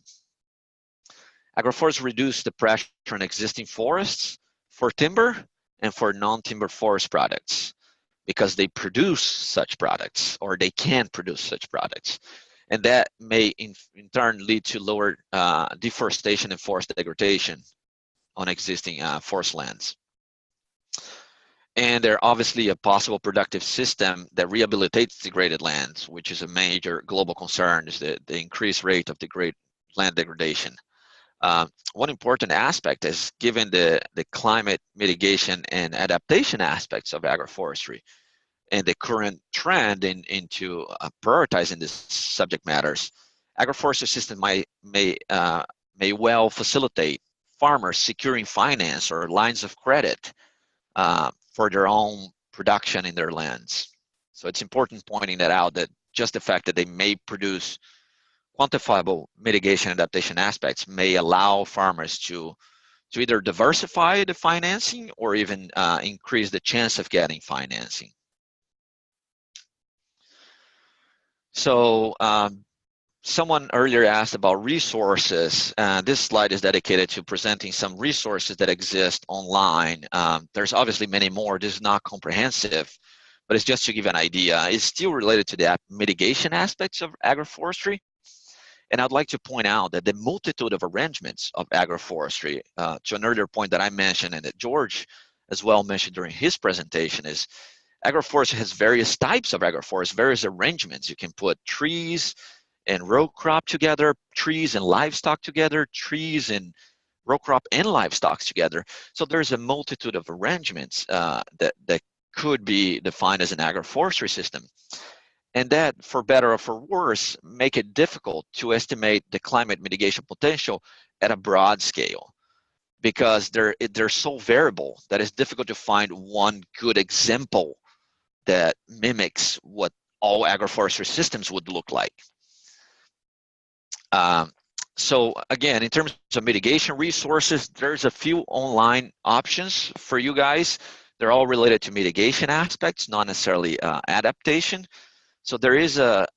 Agroforests reduce the pressure on existing forests for timber and for non-timber forest products, because they produce such products, or they can produce such products. And that may in turn lead to lower deforestation and forest degradation on existing forest lands. And they're obviously a possible productive system that rehabilitates degraded lands, which is a major global concern, is the increased rate of land degradation. One important aspect is, given the climate mitigation and adaptation aspects of agroforestry and the current trend into prioritizing these subject matters, agroforestry system may well facilitate farmers securing finance or lines of credit for their own production in their lands. So it's important pointing that out, that just the fact that they may produce quantifiable mitigation adaptation aspects may allow farmers to either diversify the financing or even increase the chance of getting financing. So someone earlier asked about resources. This slide is dedicated to presenting some resources that exist online. There's obviously many more. This is not comprehensive, but it's just to give an idea. It's still related to the mitigation aspects of agroforestry. And I'd like to point out that the multitude of arrangements of agroforestry, to an earlier point that I mentioned and that George as well mentioned during his presentation, is agroforestry has various types of agroforest, various arrangements. You can put trees and row crop together, trees and livestock together, trees and row crop and livestock together. So there's a multitude of arrangements that could be defined as an agroforestry system. And that, for better or for worse, make it difficult to estimate the climate mitigation potential at a broad scale, because they're so variable that it's difficult to find one good example that mimics what all agroforestry systems would look like. So again, in terms of mitigation resources, there's a few online options for you guys. They're all related to mitigation aspects, not necessarily adaptation. So there is a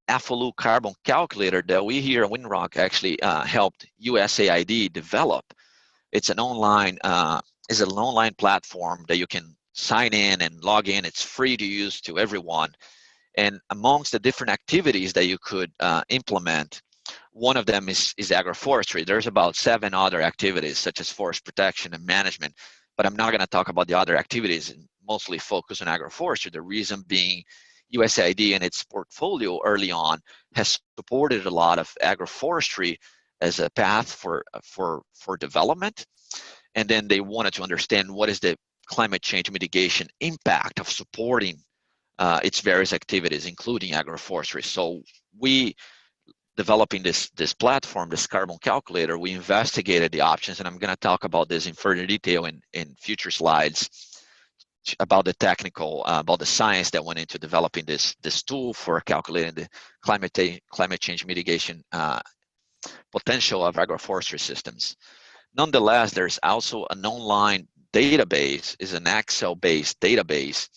AFOLU carbon calculator that we here at Winrock actually helped USAID develop. It's an online platform that you can sign in and log in. It's free to use to everyone. And amongst the different activities that you could implement, one of them is agroforestry. There's about 7 other activities, such as forest protection and management, but I'm not going to talk about the other activities and mostly focus on agroforestry. The reason being, USAID and its portfolio early on has supported a lot of agroforestry as a path for development. And then they wanted to understand what is the climate change mitigation impact of supporting its various activities, including agroforestry. So we, developing this platform, this carbon calculator, we investigated the options, and I'm going to talk about this in further detail in future slides, about the technical, about the science that went into developing this tool for calculating the climate change mitigation potential of agroforestry systems. Nonetheless, there's also an online database, is an Excel-based database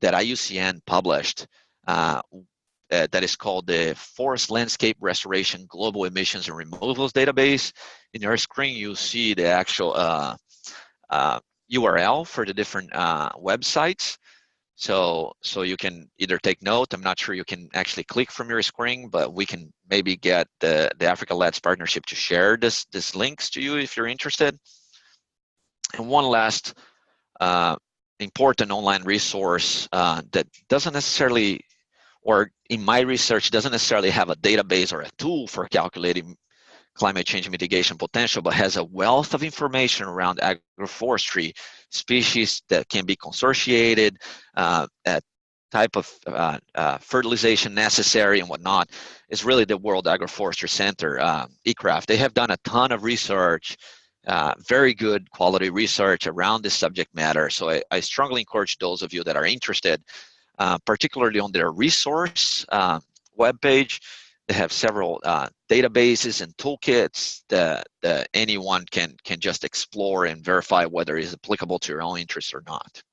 that IUCN published that is called the Forest Landscape Restoration Global Emissions and Removals Database. In your screen, you'll see the actual URL for the different websites. So you can either take note. I'm not sure you can actually click from your screen, but we can maybe get the Africa Let's partnership to share this links to you if you're interested. And one last important online resource that doesn't necessarily, or in my research, doesn't necessarily have a database or a tool for calculating climate change mitigation potential, but has a wealth of information around agroforestry, species that can be consortiated, type of fertilization necessary and whatnot, is really the World Agroforestry Center, ECRAF. They have done a ton of research, very good quality research around this subject matter. So I strongly encourage those of you that are interested, particularly on their resource webpage. They have several databases and toolkits that anyone can just explore and verify whether it is applicable to your own interests or not.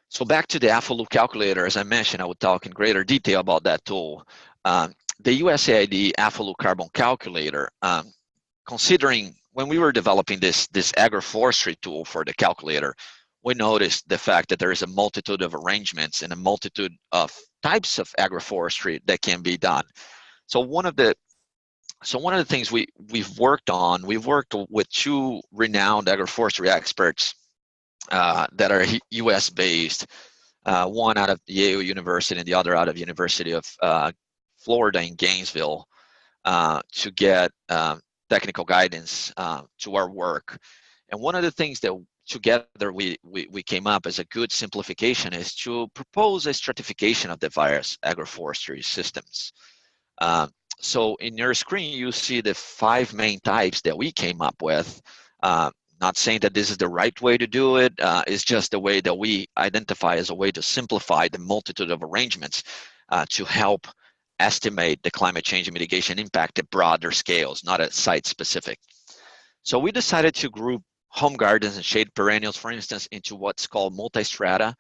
So back to the AFOLU calculator, as I mentioned, I would talk in greater detail about that tool. The USAID AFOLU carbon calculator, considering when we were developing this agroforestry tool for the calculator, we noticed the fact that there is a multitude of arrangements and a multitude of types of agroforestry that can be done. So one of the things we've worked with 2 renowned agroforestry experts that are U.S. based, one out of Yale University and the other out of University of Florida in Gainesville, to get technical guidance to our work. And one of the things that together we came up as a good simplification is to propose a stratification of the various agroforestry systems. So in your screen, you see the 5 main types that we came up with. Not saying that this is the right way to do it. It's just the way that we identify as a way to simplify the multitude of arrangements to help estimate the climate change and mitigation impact at broader scales, not at site specific. So we decided to group home gardens and shade perennials, for instance, into what's called multi-strata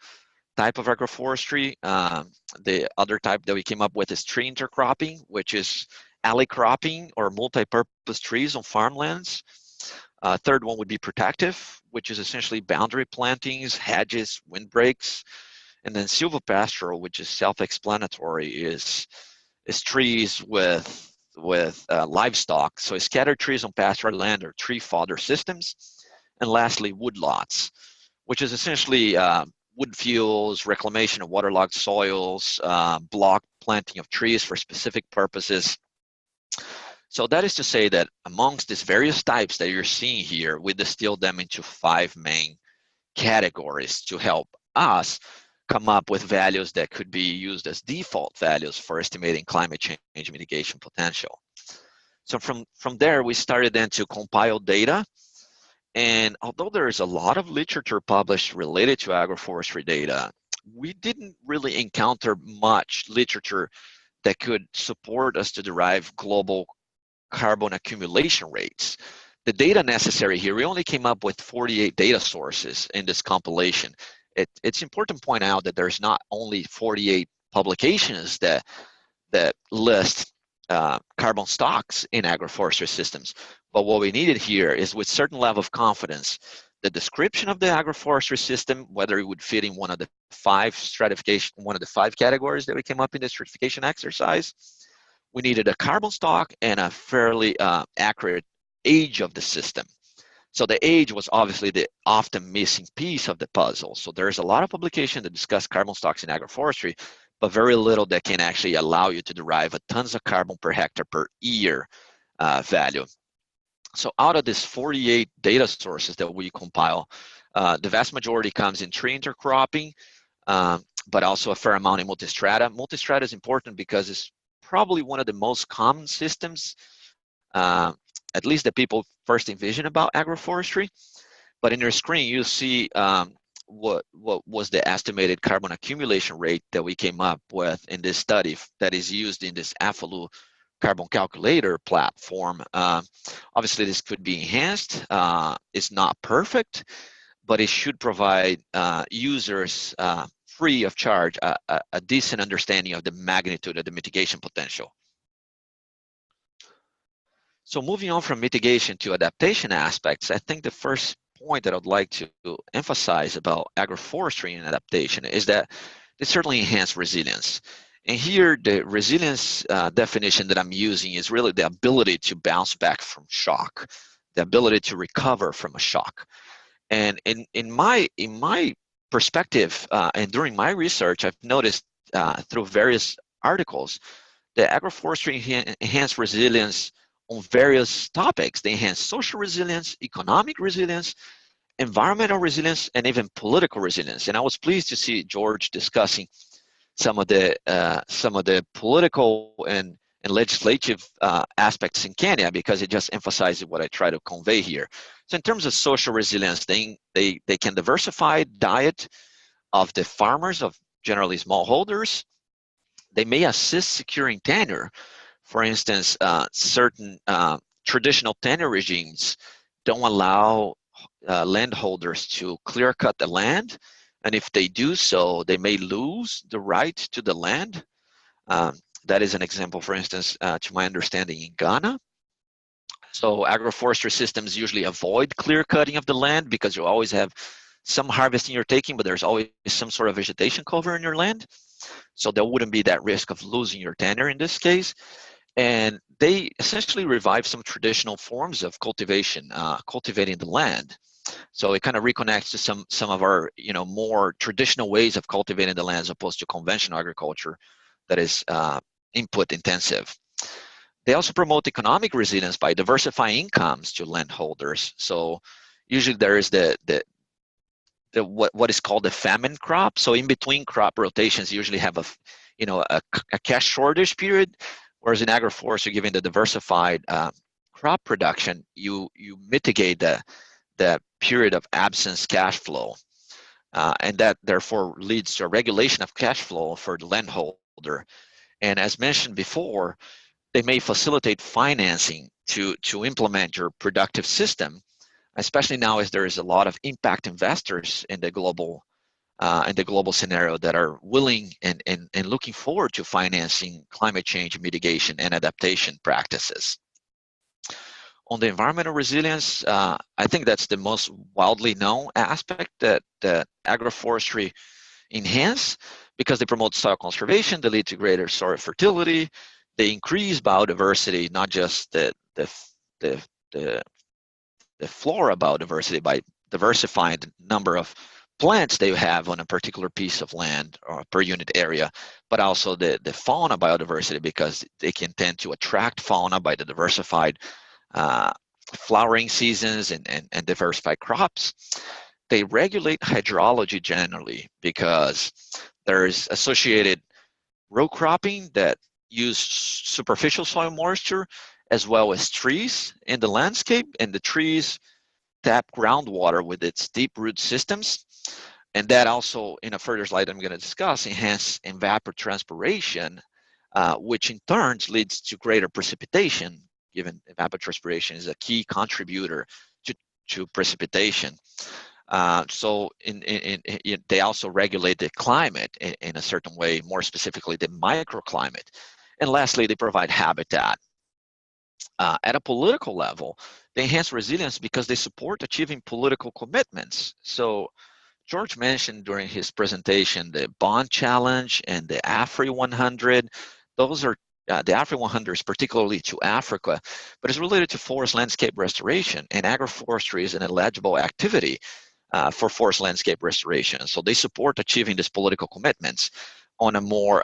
type of agroforestry. The other type that we came up with is tree intercropping, which is alley cropping or multi-purpose trees on farmlands. Third one would be protective, which is essentially boundary plantings, hedges, windbreaks. And then silvopastoral, which is self-explanatory, is trees with livestock. So scattered trees on pastoral land or tree fodder systems. And lastly, woodlots, which is essentially wood fuels, reclamation of waterlogged soils, block planting of trees for specific purposes. So that is to say that amongst these various types that you're seeing here, we distilled them into 5 main categories to help us come up with values that could be used as default values for estimating climate change mitigation potential. So from there, we started then to compile data. And although there is a lot of literature published related to agroforestry data, we didn't really encounter much literature that could support us to derive global carbon accumulation rates. The data necessary here, we only came up with 48 data sources in this compilation. It's important to point out that there's not only 48 publications that list carbon stocks in agroforestry systems, but what we needed here is, with certain level of confidence, the description of the agroforestry system, whether it would fit in one of the 5 categories that we came up in the stratification exercise. We needed a carbon stock and a fairly accurate age of the system. So the age was obviously the often missing piece of the puzzle. So there's a lot of publication that discuss carbon stocks in agroforestry, but very little that can actually allow you to derive a tons of carbon per hectare per year value. So out of these 48 data sources that we compile, the vast majority comes in tree intercropping, but also a fair amount in multistrata. Multistrata is important because it's probably one of the most common systems, at least that people first envision about agroforestry. But in your screen, you see what was the estimated carbon accumulation rate that we came up with in this study that is used in this AFOLU carbon calculator platform. Obviously, this could be enhanced. It's not perfect, but it should provide users free of charge a decent understanding of the magnitude of the mitigation potential. So moving on from mitigation to adaptation aspects, I think the first point that I'd like to emphasize about agroforestry and adaptation is that they certainly enhance resilience. And here, the resilience definition that I'm using is really the ability to bounce back from shock, the ability to recover from a shock. And in my perspective, and during my research, I've noticed through various articles that agroforestry enhance resilience on various topics. They enhance social resilience, economic resilience, environmental resilience, and even political resilience. And I was pleased to see George discussing some of the political and legislative aspects in Kenya, because it just emphasizes what I try to convey here. So in terms of social resilience, they can diversify diet of the farmers, of generally smallholders. They may assist securing tenure. For instance, certain traditional tenure regimes don't allow landholders to clear cut the land. And if they do so, they may lose the right to the land. That is an example, for instance, to my understanding, in Ghana. So agroforestry systems usually avoid clear cutting of the land because you always have some harvesting you're taking, but there's always some sort of vegetation cover in your land. So there wouldn't be that risk of losing your tenure in this case. And they essentially revive some traditional forms of cultivation, cultivating the land. So it kind of reconnects to some of our more traditional ways of cultivating the land as opposed to conventional agriculture that is input intensive. They also promote economic resilience by diversifying incomes to landholders. So usually there is what is called the famine crop. So in between crop rotations, you usually have a cash shortage period, whereas in agroforestry, given the diversified crop production, you mitigate the that period of absence cash flow. And that therefore leads to a regulation of cash flow for the landholder. And as mentioned before, they may facilitate financing to implement your productive system, especially now as there is a lot of impact investors in the global scenario that are willing and looking forward to financing climate change mitigation and adaptation practices. On the environmental resilience, I think that's the most widely known aspect that agroforestry enhance, because they promote soil conservation, they lead to greater soil fertility, they increase biodiversity, not just the flora biodiversity by diversifying the number of plants they have on a particular piece of land or per unit area, but also the fauna biodiversity, because they can tend to attract fauna by the diversified flowering seasons and diversified crops. They regulate hydrology generally because there's associated row cropping that use superficial soil moisture, as well as trees in the landscape, and the trees tap groundwater with its deep root systems. And that also, in a further slide I'm going to discuss, enhance evapotranspiration, which in turn leads to greater precipitation, given evapotranspiration is a key contributor to precipitation. So they also regulate the climate in a certain way, more specifically the microclimate. And lastly, they provide habitat. At a political level, they enhance resilience because they support achieving political commitments. So George mentioned during his presentation the bond challenge and the AFRI 100. Those are the AFRI 100 is particularly to Africa, but it's related to forest landscape restoration, and agroforestry is an eligible activity for forest landscape restoration. So they support achieving these political commitments. On a more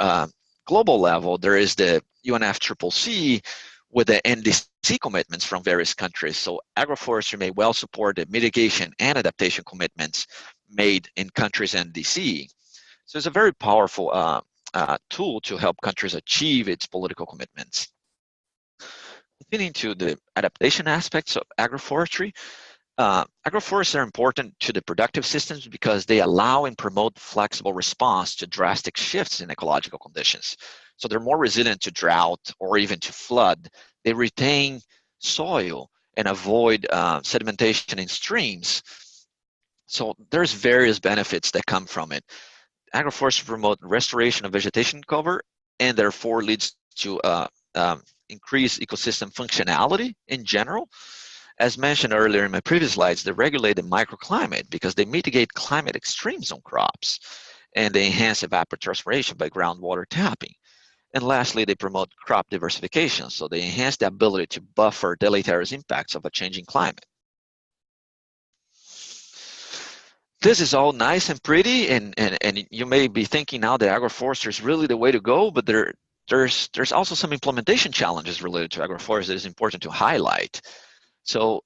global level, there is the UNFCCC with the NDC commitments from various countries. So agroforestry may well support the mitigation and adaptation commitments made in countries NDC. So it's a very powerful tool to help countries achieve its political commitments. Continuing to the adaptation aspects of agroforestry, agroforests are important to the productive systems because they allow and promote flexible response to drastic shifts in ecological conditions. So they're more resilient to drought or even to flood. They retain soil and avoid sedimentation in streams. So there's various benefits that come from it. Agroforestry promote restoration of vegetation cover and therefore leads to increased ecosystem functionality in general. As mentioned earlier in my previous slides, they regulate the microclimate because they mitigate climate extremes on crops, and they enhance evapotranspiration by groundwater tapping. And lastly, they promote crop diversification, so they enhance the ability to buffer deleterious impacts of a changing climate. This is all nice and pretty, and you may be thinking now that agroforestry is really the way to go, but there's also some implementation challenges related to agroforestry that is important to highlight. So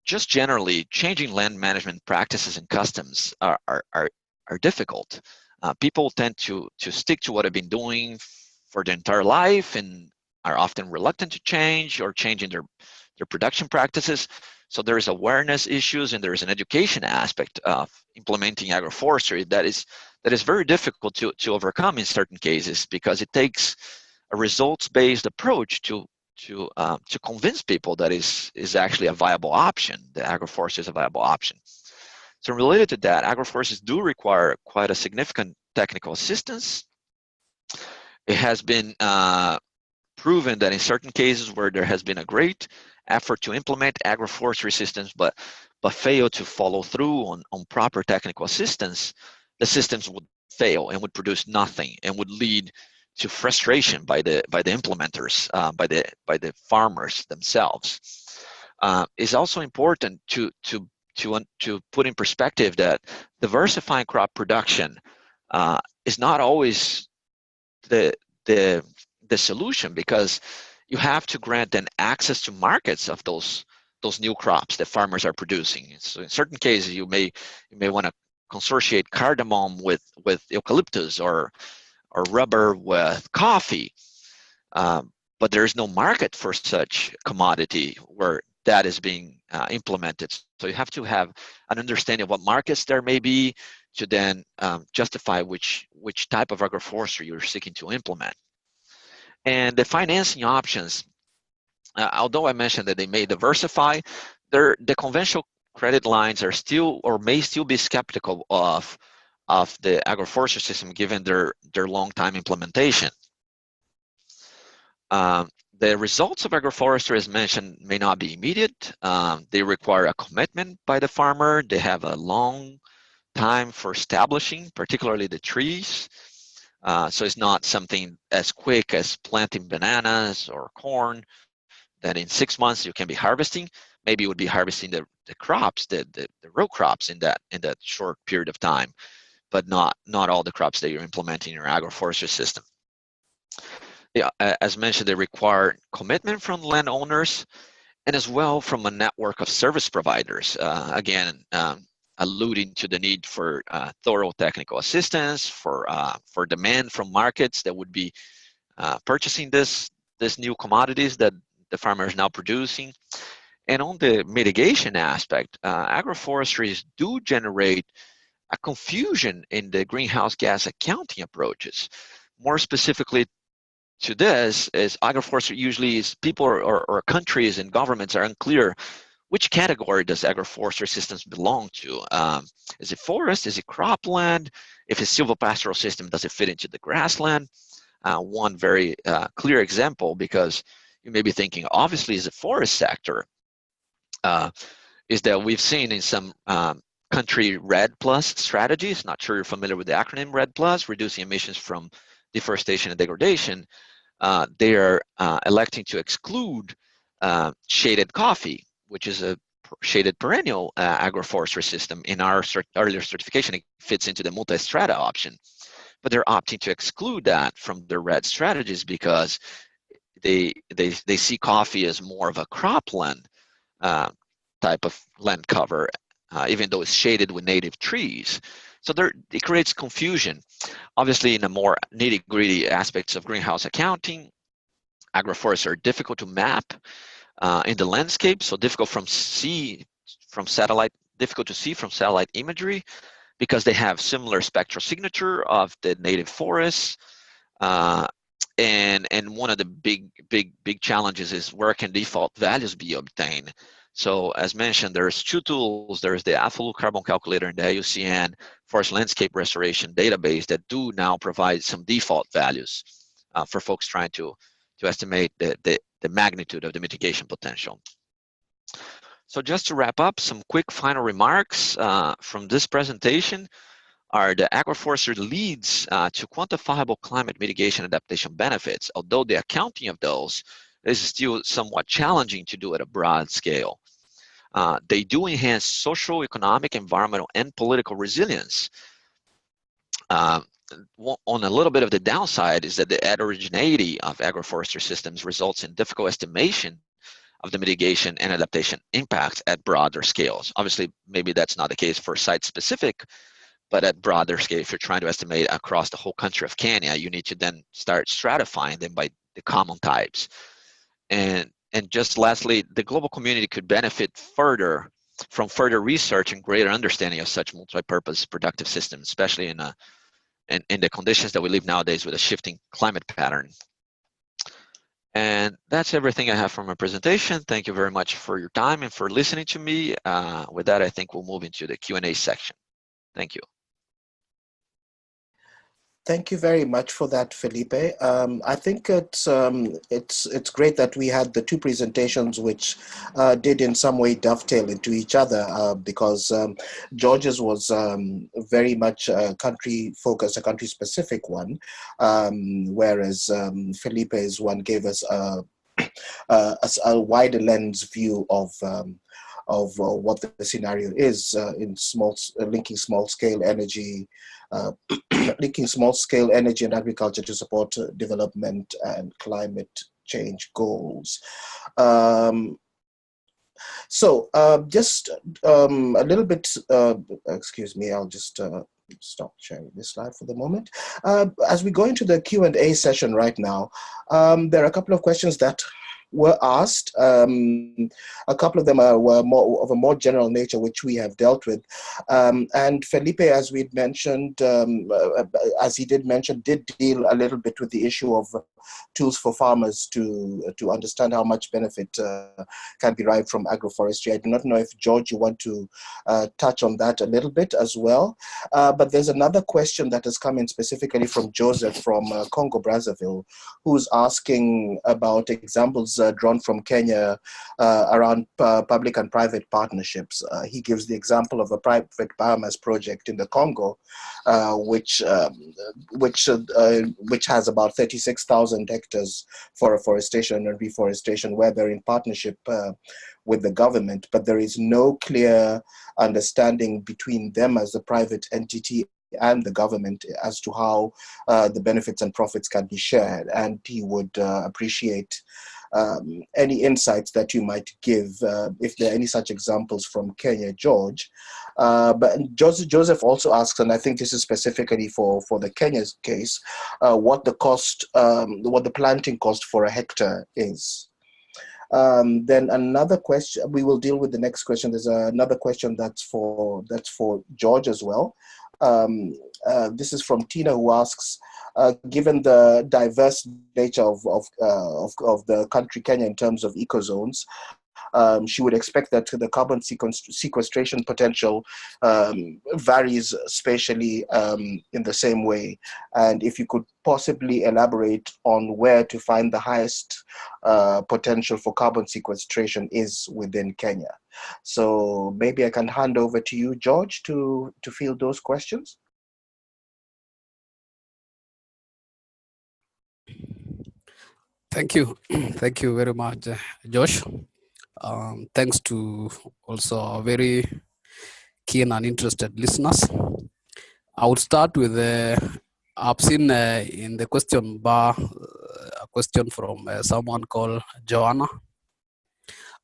just generally, changing land management practices and customs are difficult. People tend to stick to what they've been doing for their entire life and are often reluctant to change or changing their production practices. So there is awareness issues and there is an education aspect of implementing agroforestry that is very difficult to overcome in certain cases, because it takes a results-based approach to convince people that is actually a viable option, that agroforestry is a viable option. So related to that, agroforests do require quite a significant technical assistance. It has been proven that in certain cases where there has been a great effort to implement agroforestry systems, but fail to follow through on proper technical assistance, the systems would fail and would produce nothing and would lead to frustration by the implementers, by the farmers themselves. It's also important to put in perspective that diversifying crop production is not always the solution, because you have to grant them access to markets of those new crops that farmers are producing. So in certain cases, you may want to consortiate cardamom with eucalyptus or rubber with coffee, but there is no market for such commodity where that is being implemented. So you have to have an understanding of what markets there may be to then justify which type of agroforestry you're seeking to implement. And the financing options, although I mentioned that they may diversify, the conventional credit lines are still, or may still be, skeptical of the agroforestry system given their long time implementation. The results of agroforestry, as mentioned, may not be immediate. They require a commitment by the farmer. They have a long time for establishing, particularly the trees. So it's not something as quick as planting bananas or corn that in 6 months you can be harvesting. Maybe you would be harvesting the crops, the row crops in that short period of time, but not all the crops that you're implementing in your agroforestry system. Yeah, as mentioned, they require commitment from landowners and as well from a network of service providers. Again, alluding to the need for thorough technical assistance, for demand from markets that would be purchasing this new commodities that the farmer is now producing. And on the mitigation aspect, agroforestries do generate a confusion in the greenhouse gas accounting approaches. More specifically to this is agroforestry usually is people or countries and governments are unclear which category does agroforestry systems belong to. Is it forest? Is it cropland? If it's silvopastoral system, does it fit into the grassland? One very clear example, because you may be thinking, obviously, is the forest sector, is that we've seen in some country REDD+ strategies, not sure you're familiar with the acronym REDD+, reducing emissions from deforestation and degradation, they are electing to exclude shaded coffee, which is a shaded perennial agroforestry system. In our earlier certification, it fits into the multi-strata option. But they're opting to exclude that from their REDD strategies because they see coffee as more of a cropland type of land cover, even though it's shaded with native trees. So it creates confusion. Obviously, in the more nitty-gritty aspects of greenhouse accounting, agroforests are difficult to map in the landscape, so difficult to see from satellite imagery, because they have similar spectral signature of the native forests. And one of the big challenges is where can default values be obtained. So as mentioned, there's two tools. There's the AFOLU carbon calculator and the IUCN Forest Landscape Restoration database that do now provide some default values for folks trying to estimate the magnitude of the mitigation potential. So just to wrap up, some quick final remarks from this presentation are the agroforestry leads to quantifiable climate mitigation adaptation benefits, although the accounting of those is still somewhat challenging to do at a broad scale. They do enhance social, economic, environmental, and political resilience. On a little bit of the downside is that the heterogeneity of agroforestry systems results in difficult estimation of the mitigation and adaptation impacts at broader scales. Obviously, maybe that's not the case for site-specific, but at broader scale, if you're trying to estimate across the whole country of Kenya, you need to then start stratifying them by the common types. And just lastly, the global community could benefit further from further research and greater understanding of such multi-purpose productive systems, especially in the conditions that we live nowadays with a shifting climate pattern. And that's everything I have for my presentation. Thank you very much for your time and for listening to me. With that, I think we'll move into the Q&A section. Thank you. Thank you very much for that, Felipe. I think it's great that we had the two presentations which did in some way dovetail into each other, because George's was very much country focused, a country specific one, whereas Felipe's one gave us a wider lens view of what the scenario is in linking small scale energy. Linking small-scale energy and agriculture to support development and climate change goals. Just a little bit, excuse me, I'll just stop sharing this slide for the moment. As we go into the Q&A session right now, there are a couple of questions that were asked. A couple of them were more of a more general nature, which we have dealt with. And Felipe, as we'd mentioned, as he did mention, did deal a little bit with the issue of tools for farmers to understand how much benefit can be derived from agroforestry. I do not know if, George, you want to touch on that a little bit as well. But there's another question that has come in specifically from Joseph from Congo Brazzaville, who's asking about examples drawn from Kenya around public and private partnerships. He gives the example of a private biomass project in the Congo, which has about 36,000 hectares for afforestation and reforestation, where they're in partnership with the government, but there is no clear understanding between them as a private entity and the government as to how the benefits and profits can be shared. And he would appreciate any insights that you might give, if there are any such examples from Kenya, George. But Joseph also asks, and I think this is specifically for the Kenya's case, what the planting cost for a hectare is. Then another question, we will deal with the next question. There's another question that's for George as well. This is from Tina, who asks, given the diverse nature of the country Kenya in terms of ecozones, she would expect that the carbon sequestration potential varies spatially in the same way. And if you could possibly elaborate on where to find the highest potential for carbon sequestration is within Kenya. So maybe I can hand over to you, George, to field those questions. Thank you. Thank you very much, Josh. Thanks to also our very keen and interested listeners. I would start with, I've seen in the question bar a question from someone called Joanna,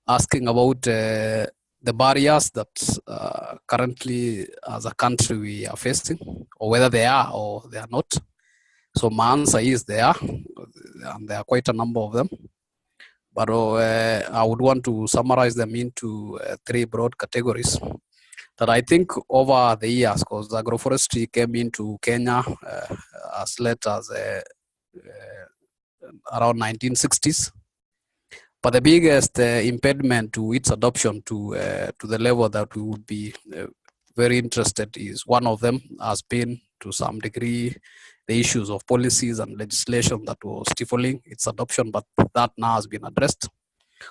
asking about the barriers that currently as a country we are facing, or whether they are or they are not. So my answer is they are, and there are quite a number of them. But I would want to summarize them into three broad categories that I think over the years, because agroforestry came into Kenya as late as around 1960s. But the biggest impediment to its adoption to the level that we would be very interested is, one of them has been to some degree the issues of policies and legislation that was stifling its adoption, but that now has been addressed.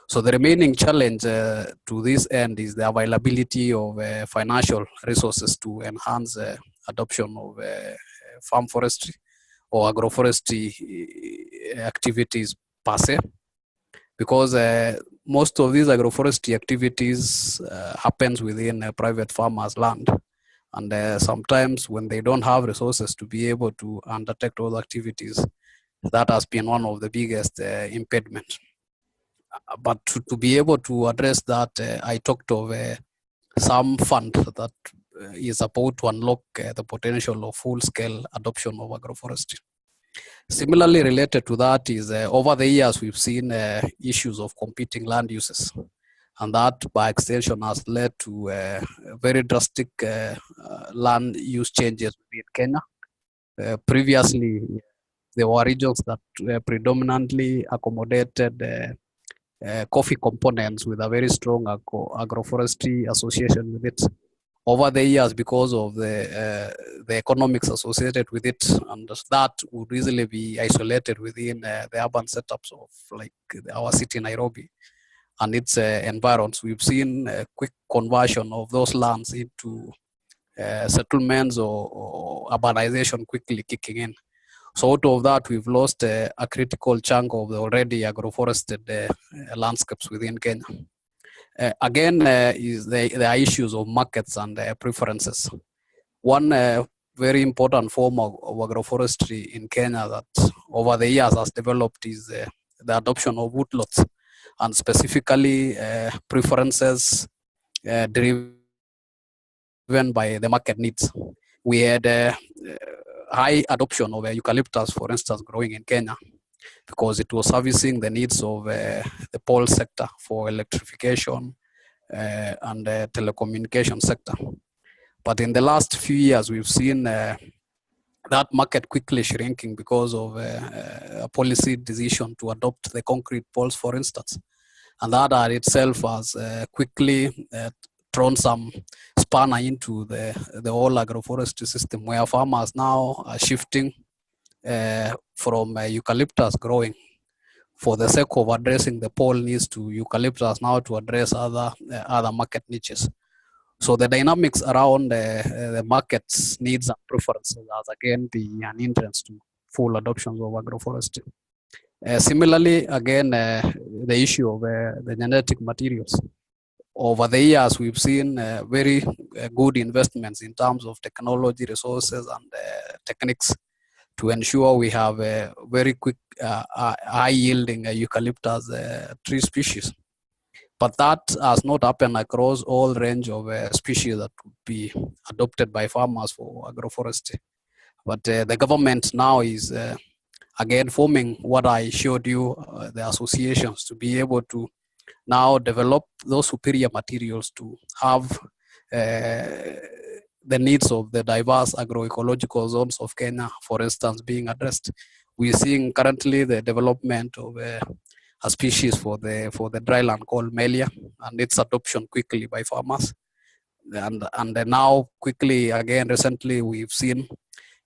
So the remaining challenge to this end is the availability of financial resources to enhance adoption of farm forestry or agroforestry activities per se, because most of these agroforestry activities happens within private farmers' land. And sometimes when they don't have resources to be able to undertake those activities, that has been one of the biggest impediments. But to be able to address that, I talked of some fund that is about to unlock the potential of full-scale adoption of agroforestry. Similarly related to that is over the years, we've seen issues of competing land uses. And that, by extension, has led to very drastic land use changes in Kenya. Previously, there were regions that predominantly accommodated coffee components with a very strong agroforestry association with it. Over the years, because of the economics associated with it, and that would easily be isolated within the urban setups of like our city, Nairobi, and its environs. We've seen a quick conversion of those lands into settlements or urbanization quickly kicking in. So out of that, we've lost a critical chunk of the already agroforested landscapes within Kenya. Again, there are issues of markets and preferences. One very important form of agroforestry in Kenya that over the years has developed is the adoption of woodlots, and specifically preferences driven by the market needs. We had high adoption of eucalyptus, for instance, growing in Kenya. because it was servicing the needs of the pole sector for electrification and the telecommunication sector. But in the last few years, we've seen that market quickly shrinking because of a policy decision to adopt the concrete poles, for instance. And that itself has quickly thrown some spanner into the whole agroforestry system, where farmers now are shifting from eucalyptus growing for the sake of addressing the pole needs to eucalyptus now to address other market niches. So the dynamics around the market's needs and preferences has again been an hindrance to full adoption of agroforestry. Similarly, again, the issue of the genetic materials. Over the years, we've seen very good investments in terms of technology, resources, and techniques to ensure we have a very quick, high-yielding eucalyptus tree species. But that has not happened across all range of species that would be adopted by farmers for agroforestry. But the government now is again forming what I showed you, the associations, to be able to now develop those superior materials to have the needs of the diverse agroecological zones of Kenya, for instance, being addressed. We're seeing currently the development of a species for the dryland called Melia, and its adoption quickly by farmers. And now quickly, again, recently, we've seen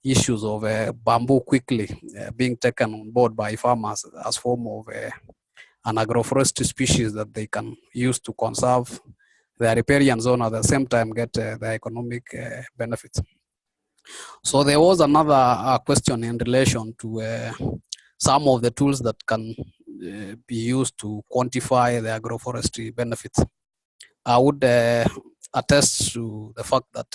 issues of bamboo quickly being taken on board by farmers as form of an agroforestry species that they can use to conserve the riparian zone, at the same time get the economic benefits. So there was another question in relation to some of the tools that can be used to quantify the agroforestry benefits. I would attest to the fact that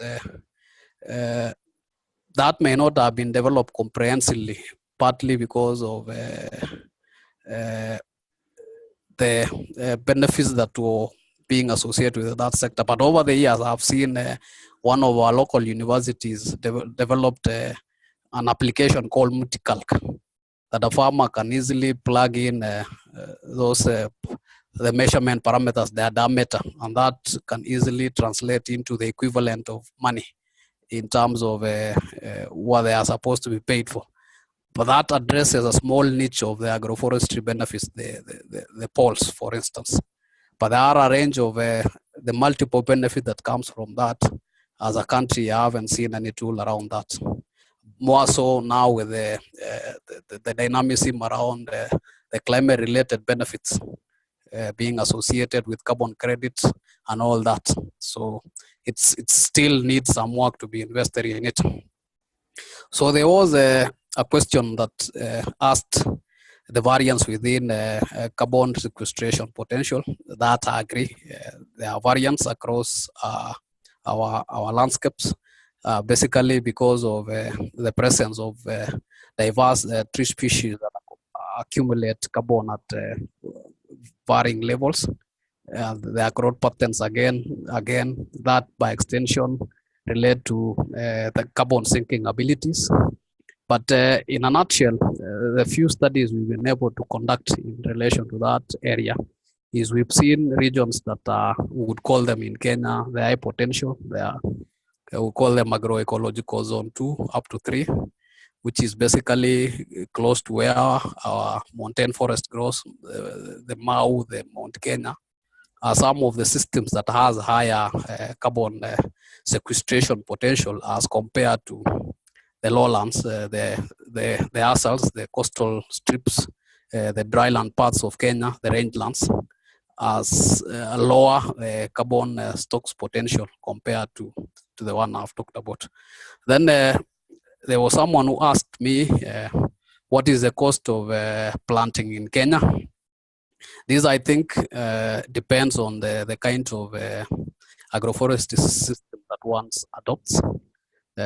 that may not have been developed comprehensively, partly because of the benefits that were being associated with that sector. But over the years, I've seen one of our local universities developed an application called MultiCalc, that a farmer can easily plug in those the measurement parameters, their diameter, and that can easily translate into the equivalent of money in terms of what they are supposed to be paid for. But that addresses a small niche of the agroforestry benefits, the poles, for instance. But there are a range of the multiple benefit that comes from that. As a country, I haven't seen any tool around that. More so now with the dynamism around the climate-related benefits being associated with carbon credits and all that. So it still needs some work to be invested in it. So there was a question that asked the variance within carbon sequestration potential. That I agree. There are variants across our landscapes, basically because of the presence of diverse tree species that accumulate carbon at varying levels. Their growth patterns again, that by extension relate to the carbon sinking abilities. But in a nutshell, the few studies we've been able to conduct in relation to that area is we've seen regions that we would call them in Kenya, the high potential. We call them agroecological zone 2 up to 3, which is basically close to where our montane forest grows, the Mau, the Mount Kenya, are some of the systems that has higher carbon sequestration potential as compared to the lowlands, the arsals, the coastal strips, the dryland parts of Kenya, the rangelands, as a lower carbon stocks potential compared to the one I've talked about. Then there was someone who asked me, what is the cost of planting in Kenya? This, I think, depends on the kind of agroforestry system that one adopts.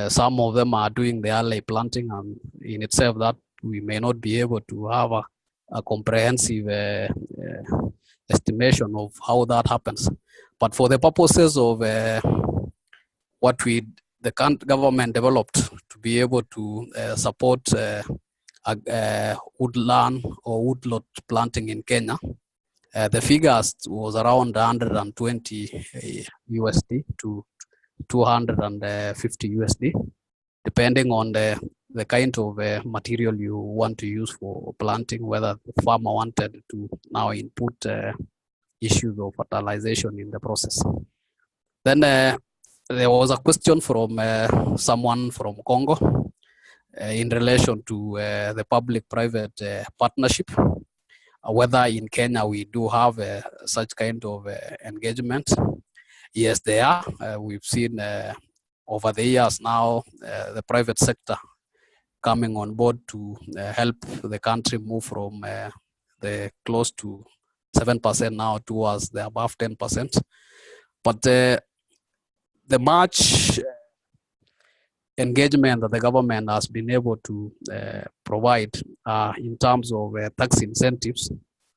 Some of them are doing the early planting, and in itself that we may not be able to have a comprehensive estimation of how that happens. But for the purposes of what the government developed to be able to support woodland or woodlot planting in Kenya. The figures was around 120 USD to 250 USD, depending on the kind of material you want to use for planting, whether the farmer wanted to now input issues of fertilization in the process. Then there was a question from someone from Congo in relation to the public-private partnership, whether in Kenya we do have such kind of engagement. Yes, they are. We've seen over the years now the private sector coming on board to help the country move from the close to 7% now towards the above 10%. But the much engagement that the government has been able to provide in terms of tax incentives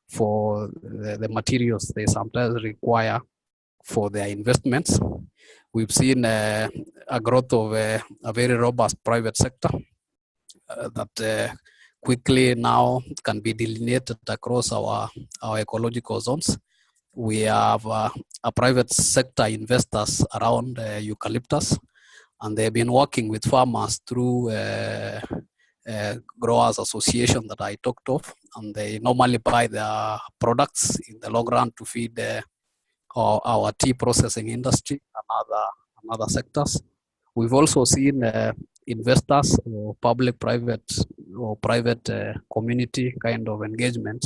for the materials they sometimes require for their investments. We've seen a growth of a very robust private sector that quickly now can be delineated across our ecological zones. We have a private sector investors around eucalyptus, and they've been working with farmers through growers association that I talked of, and they normally buy their products in the long run to feed our tea processing industry and other sectors. We've also seen investors or public-private or private community kind of engagement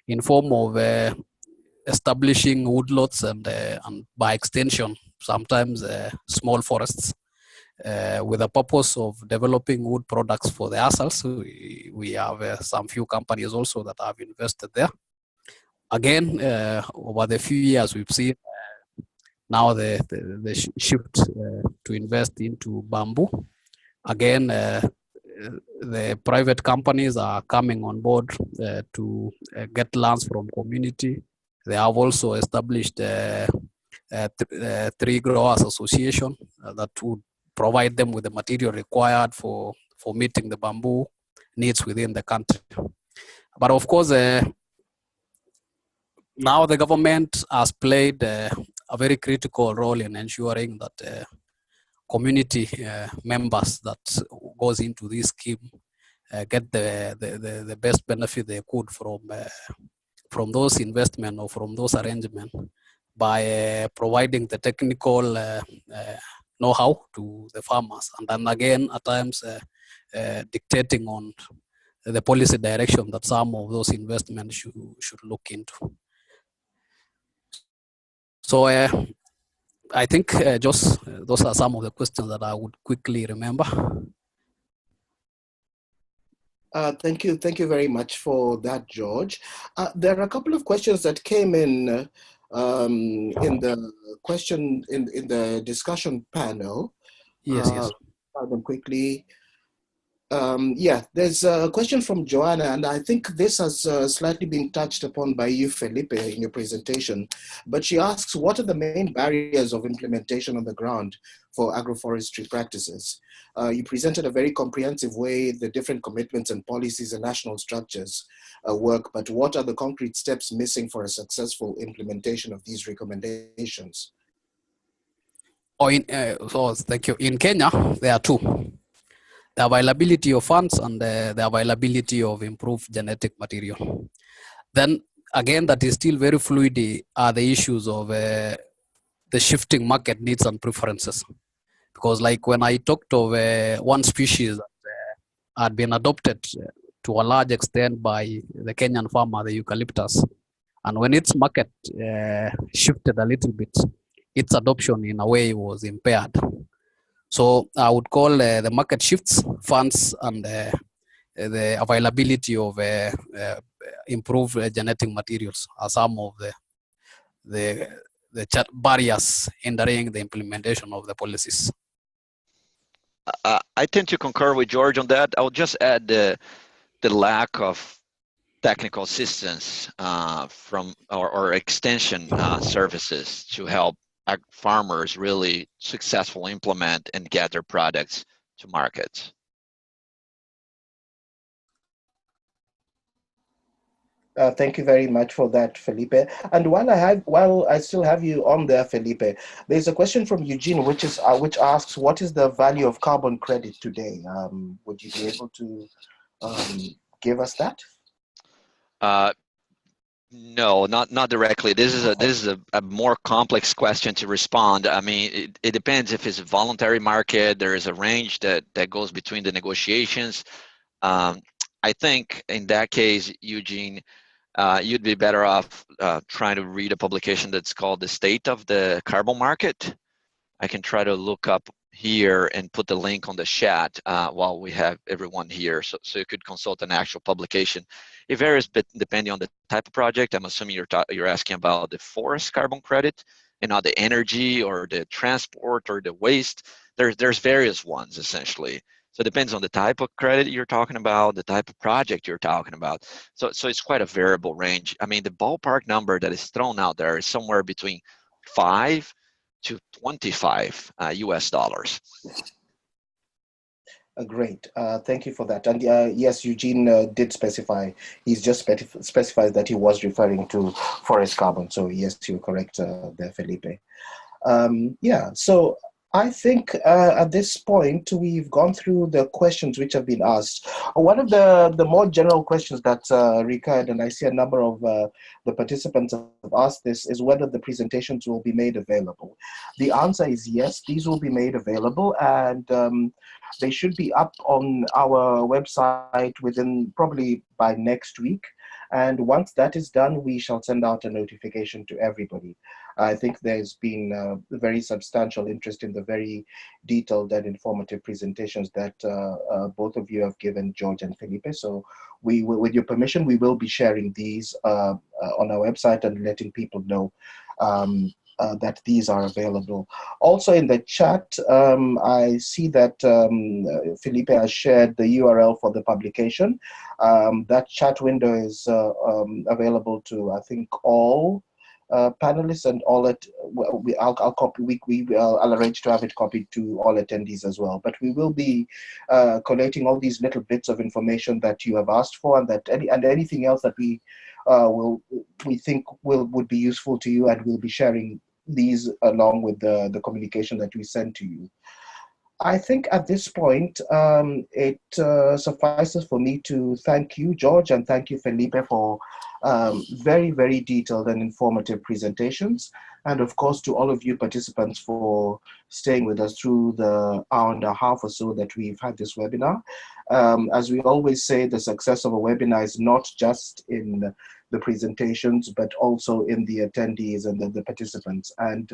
in form of establishing woodlots and by extension, sometimes small forests with the purpose of developing wood products for the ourselves. We have some few companies also that have invested there. Again, over the few years, we've seen now the shift to invest into bamboo. Again, the private companies are coming on board to get lands from community. They have also established three growers association that would provide them with the material required for meeting the bamboo needs within the country. But of course, now the government has played a very critical role in ensuring that community members that goes into this scheme get the best benefit they could from those investment or from those arrangements by providing the technical know-how to the farmers, and then again at times dictating on the policy direction that some of those investments should look into. So I think just those are some of the questions that I would quickly remember. Thank you very much for that, George. There are a couple of questions that came in the in the discussion panel. Yes. I'll them quickly. Yeah, there's a question from Joanna, and I think this has slightly been touched upon by you, Felipe, in your presentation. But she asks, what are the main barriers of implementation on the ground for agroforestry practices? You presented a very comprehensive way the different commitments and policies and national structures work, but what are the concrete steps missing for a successful implementation of these recommendations? So thank you. In Kenya, there are two. The availability of funds and the availability of improved genetic material. Then again, that is still very fluid are the issues of the shifting market needs and preferences. Because like when I talked of one species that had been adopted to a large extent by the Kenyan farmer, the eucalyptus, and when its market shifted a little bit, its adoption in a way was impaired. So I would call the market shifts, funds, and the availability of improved genetic materials are some of the barriers hindering the implementation of the policies. I tend to concur with George on that. I will just add the lack of technical assistance from or extension services to help farmers really successfully implement and get their products to market. Thank you very much for that, Felipe. And while I still have you on there, Felipe, there's a question from Eugene, which asks, what is the value of carbon credit today? Would you be able to um, give us that? Uh, no, not directly. This is a more complex question to respond. I mean, it depends if it's a voluntary market. There is a range that goes between the negotiations. Um, I think in that case, Eugene, you'd be better off trying to read a publication that's called The State of the Carbon Market. I can try to look up here and put the link on the chat while we have everyone here. So you could consult an actual publication. It varies depending on the type of project. I'm assuming you're asking about the forest carbon credit and not the energy or the transport or the waste. There's various ones essentially. So it depends on the type of credit you're talking about, the type of project you're talking about. So it's quite a variable range. I mean, the ballpark number that is thrown out there is somewhere between 5 to 25 US dollars. Great. Thank you for that. And yes, Eugene did specify. He's just specified that he was referring to forest carbon. So yes, you're correct there, Felipe. Yeah, so I think at this point we've gone through the questions which have been asked. One of the more general questions that recurred, and I see a number of the participants have asked this, is whether the presentations will be made available. The answer is yes, these will be made available, and they should be up on our website within probably by next week. And once that is done, we shall send out a notification to everybody. I think there's been very substantial interest in the very detailed and informative presentations that both of you have given, George and Felipe. So with your permission, we will be sharing these on our website and letting people know that these are available. Also in the chat, I see that Felipe has shared the URL for the publication. That chat window is available to, I think, all panelists and all I'll arrange to have it copied to all attendees as well. But we will be collating all these little bits of information that you have asked for, and anything else that we think would be useful to you, and we'll be sharing these along with the communication that we send to you. I think at this point, it suffices for me to thank you, George, and thank you, Felipe, for very, very detailed and informative presentations. And of course, to all of you participants for staying with us through the hour and a half or so that we've had this webinar. As we always say, the success of a webinar is not just in the presentations, but also in the attendees and the participants. And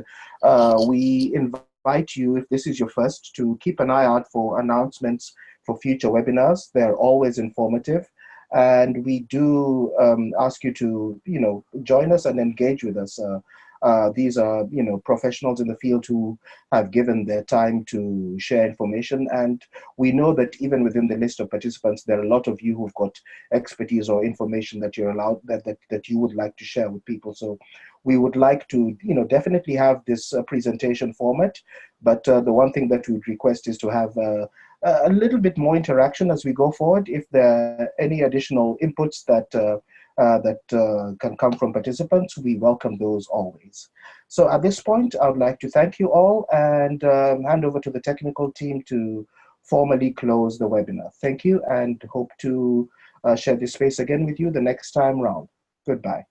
we invite you, if this is your first, to keep an eye out for announcements for future webinars. They're always informative. And we do ask you to, join us and engage with us. These are, professionals in the field who have given their time to share information. And we know that even within the list of participants, there are a lot of you who've got expertise or information that you're allowed, that you would like to share with people. So we would like to, definitely have this presentation format. But the one thing that we'd request is to have a little bit more interaction as we go forward. If there are any additional inputs that can come from participants, we welcome those always. So at this point, I would like to thank you all and hand over to the technical team to formally close the webinar. Thank you, and hope to share this space again with you the next time round. Goodbye.